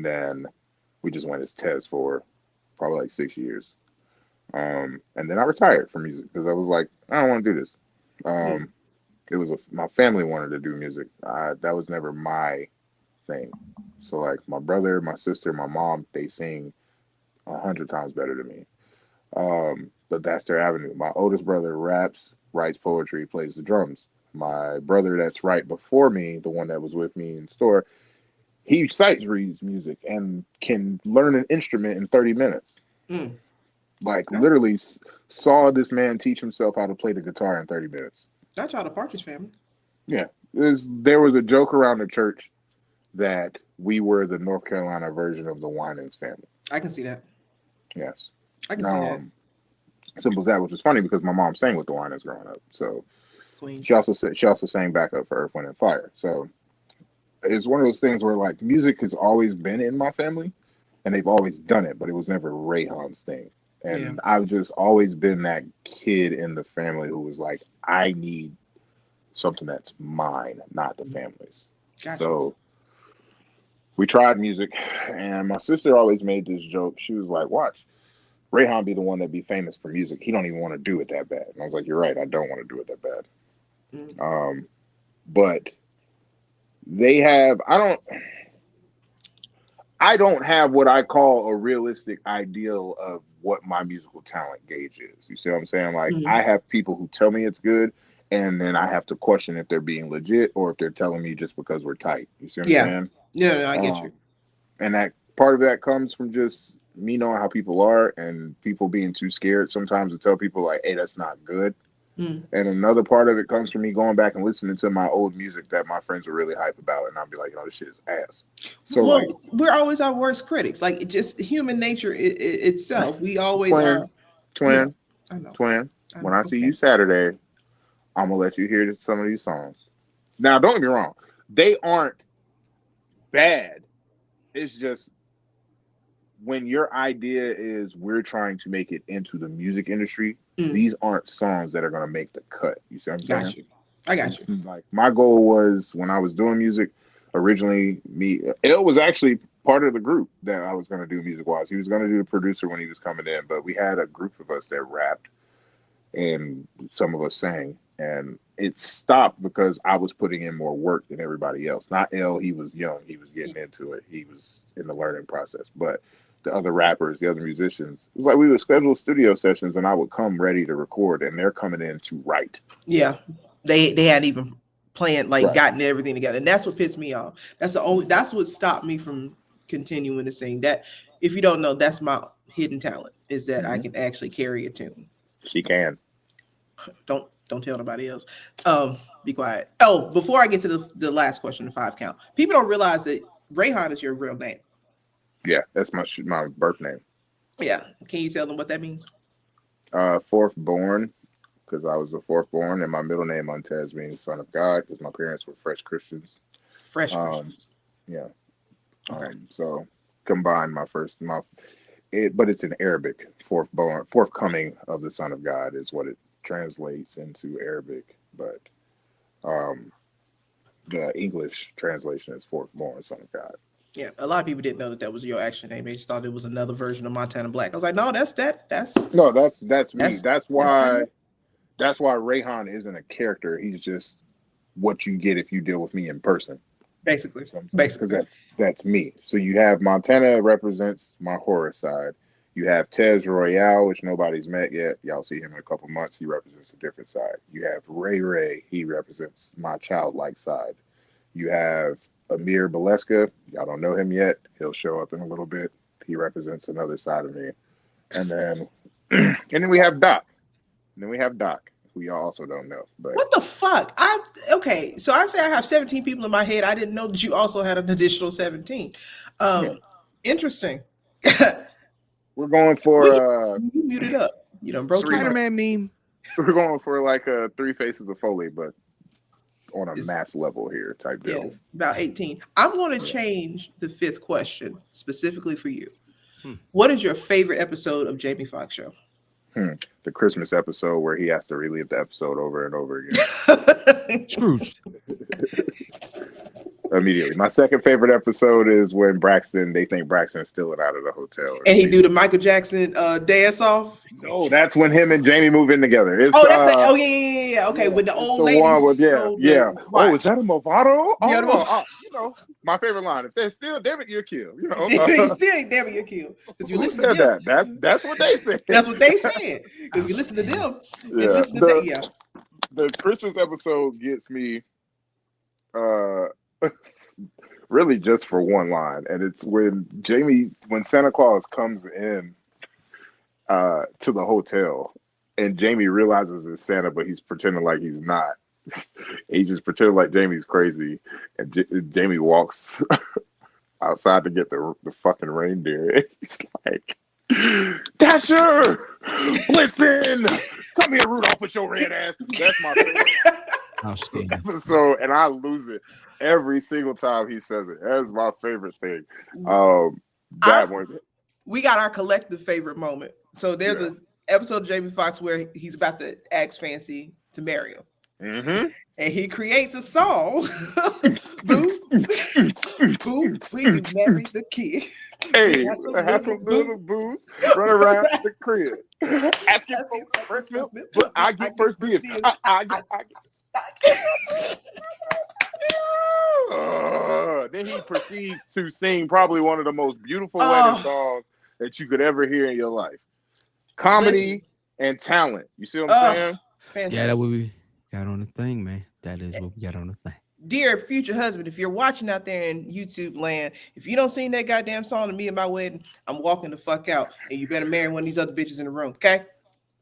then we just went as Tez for probably like 6 years. And then I retired from music because I was like, I don't want to do this. It was my family wanted to do music. That was never my thing. So like my brother, my sister, my mom, they sing 100 times better than me. But that's their avenue. My oldest brother raps, writes poetry, plays the drums. My brother that's right before me, the one that was with me in the store, he sight reads music and can learn an instrument in 30 minutes. Literally saw this man teach himself how to play the guitar in 30 minutes. That's y'all the Partridge Family. Yeah. There was a joke around the church that we were the North Carolina version of the Winans family. I can see that. Yes. I can see that. simple as that, which is funny because my mom sang with the Winans growing up. So Queen. she also sang backup for Earth, Wind, and Fire. So it's one of those things where like music has always been in my family, and they've always done it, but it was never Rayhan's thing. And I've just always been that kid in the family who was like, I need something that's mine, not the family's. Gotcha. So we tried music, and my sister always made this joke. She was like, watch, Rayhan be the one that be famous for music. He don't even want to do it that bad. And I was like, you're right, I don't want to do it that bad. But they have, I don't have what I call a realistic ideal of what my musical talent gauge is. You see what I'm saying? Like I have people who tell me it's good, and then I have to question if they're being legit or if they're telling me just because we're tight. You see what I'm saying? Yeah, no, I get you. And that part of that comes from just me knowing how people are and people being too scared sometimes to tell people like, hey, that's not good. And another part of it comes from me going back and listening to my old music that my friends were really hype about, and I'll be like, this shit is ass. So like, we're always our worst critics. Like it just human nature itself. We always are. Twin. I know. When I see you Saturday, I'm gonna let you hear some of these songs. Now, don't get me wrong, they aren't bad. It's just when your idea is we're trying to make it into the music industry, these aren't songs that are going to make the cut. You see what I'm saying? I got you. Like my goal was when I was doing music originally, L was actually part of the group that I was going to do music wise. He was going to do the producer when he was coming in, but we had a group of us that rapped and some of us sang, and it stopped because I was putting in more work than everybody else. Not L, he was young, he was getting into it, he was in the learning process, but the other rappers, the other musicians, it was like we would schedule studio sessions and I would come ready to record and they're coming in to write. Yeah. They hadn't even planned, like gotten everything together. And that's what pissed me off. That's what stopped me from continuing to sing. That if you don't know, that's my hidden talent, is that I can actually carry a tune. She can. Don't tell nobody else. Be quiet. Oh, before I get to the last question, the 5 count, people don't realize that Reyhan is your real name. Yeah, that's my birth name. Yeah. Can you tell them what that means? Fourth born, because I was the fourth born, and my middle name Inteus means son of God, because my parents were fresh Christians. Christians. Yeah. Okay. So combined but it's in Arabic. Forthcoming of the son of God is what it translates into Arabic, but the English translation is fourth born son of God. Yeah, a lot of people didn't know that was your actual name. They just thought it was another version of Montana Black. I was like, no, that's me. That's why Reyhan isn't a character. He's just what you get if you deal with me in person. Basically. Because that's me. So you have Montana represents my horror side. You have Tez Royale, which nobody's met yet. Y'all see him in a couple months. He represents a different side. You have Ray. He represents my childlike side. You have Amir Baleska. Y'all don't know him yet. He'll show up in a little bit. He represents another side of me. And then we have Doc. Who y'all also don't know. But what the fuck? So I say I have 17 people in my head. I didn't know that you also had an additional 17. Interesting. We're going for you muted up. You know, broke Spider-Man meme. We're going for like a 3 Faces of Foley, but on a mass level here type deal. Yes, about 18. I'm going to change the 5th question specifically for you. What is your favorite episode of Jamie Foxx Show? The Christmas episode where he has to relive the episode over and over again. Scrooged. Immediately. My second favorite episode is when they think Braxton is stealing out of the hotel. And he do the Michael Jackson dance off? No, that's when him and Jamie move in together. It's, yeah. Okay, with the old lady. Oh, is that a Movado? My favorite line. If they're still David, you're killed. You know, still ain't David, you're killed. Because you listen to them. That's what they said. That's what they said. Because you listen to them. The Christmas episode gets me really just for one line, and it's when Santa Claus comes in to the hotel, and Jamie realizes it's Santa, but he's pretending like he's not. He just pretending like Jamie's crazy, and Jamie walks outside to get the fucking reindeer. And he's like, Dasher, Blitzen, come here, Rudolph, with your red ass. That's my favorite Outstanding. episode, and I lose it every single time he says it. That's my favorite thing. That one. We got our collective favorite moment. So there's an episode of Jamie Foxx where he's about to ask Fancy to marry him. Mm-hmm. And he creates a song. Boo, boo, we can marry the kid. Hey, have some little booze, run around the crib. Asking for first milk, but I get first dibs. Then he proceeds to sing probably one of the most beautiful wedding songs that you could ever hear in your life. Comedy and talent. You see what I'm saying? Fantastic. Yeah, that's what we got on the thing, man. That is what we got on the thing. Dear future husband, if you're watching out there in YouTube land, if you don't sing that goddamn song to me at my wedding, I'm walking the fuck out, and you better marry one of these other bitches in the room, okay?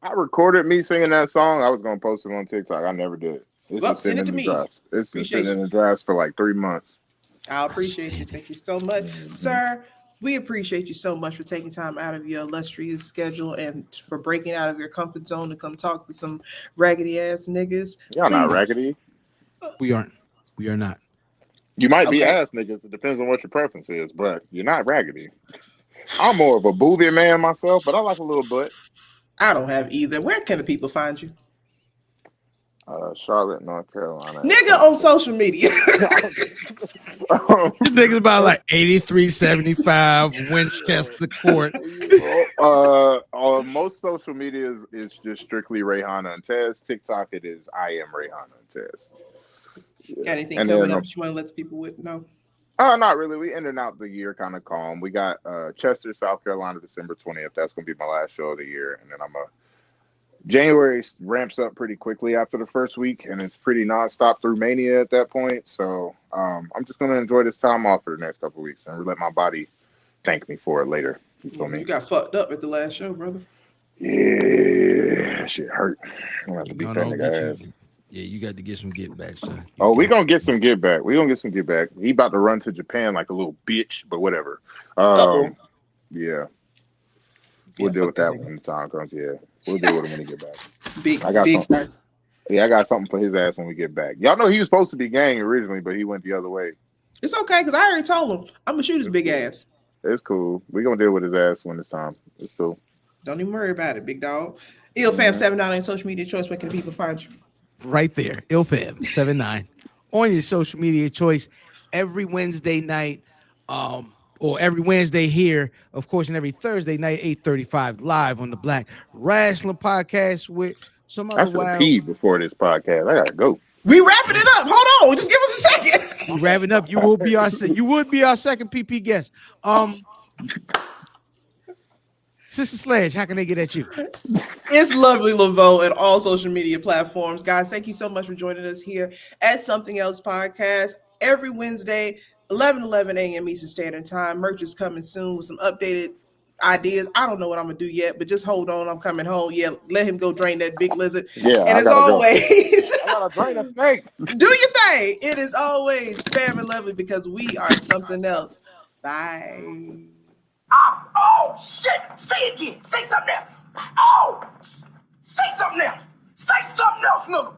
I recorded me singing that song. I was gonna post it on TikTok. I never did. It's Send it to me. It's been sitting in the drafts for like 3 months. I appreciate you. Thank you so much, sir. We appreciate you so much for taking time out of your illustrious schedule and for breaking out of your comfort zone to come talk to some raggedy ass niggas. Y'all not raggedy. We aren't. We are not. You might be ass niggas. It depends on what your preference is, but you're not raggedy. I'm more of a booby man myself, but I like a little butt. I don't have either. Where can the people find you? Charlotte, North Carolina. Nigga on social media. This nigga's about like 8375 Winchester Court. Most social media is just strictly Reyhan Inteus. TikTok, it is I am Reyhan Inteus. Got anything coming up that you want to let the people know? Not really. We ended out the year kind of calm. We got Chester, South Carolina, December 20th. That's going to be my last show of the year. And then January ramps up pretty quickly after the first week, and it's pretty nonstop through Mania at that point. So I'm just going to enjoy this time off for the next couple of weeks and let my body thank me for it later. You feel me? You got fucked up at the last show, brother. Yeah, that shit hurt. I'm going to have to beat that nigga ass. Yeah, you got to get some get back, son. We're going to get some get back. We're going to get some get back. He about to run to Japan like a little bitch, but whatever. Yeah. We'll deal with that when the time comes. Yeah. We'll deal with him when he get back. I got something for his ass when we get back. Y'all know he was supposed to be gang originally, but he went the other way. It's okay, because I already told him I'm going to shoot his big ass. It's cool. We're going to deal with his ass when it's time. It's cool. Don't even worry about it, big dog. IlFam79 on social media choice. Where can people find you? Right there, IlFam79 on your social media choice every Wednesday night, or every Wednesday here, of course, and every Thursday night, 8:35 live on the Black Rasslin podcast with some other wild. Pee before this podcast. I gotta go. We wrapping it up. Hold on, just give us a second. We wrapping up. You would be our second PP guest. Sister Sledge, how can they get at you? It's Lovely Laveau at all social media platforms. Guys, thank you so much for joining us here at Something Else Podcast every Wednesday, 11 a.m. Eastern Standard Time. Merch is coming soon with some updated ideas. I don't know what I'm going to do yet, but just hold on. I'm coming home. Yeah, let him go drain that big lizard. Yeah, and as always, I got to drain a snake. Do your thing. It is always fair and lovely because we are something else. Bye. Oh, shit. Say it again. Say something else. Oh, say something else. Say something else, nigga.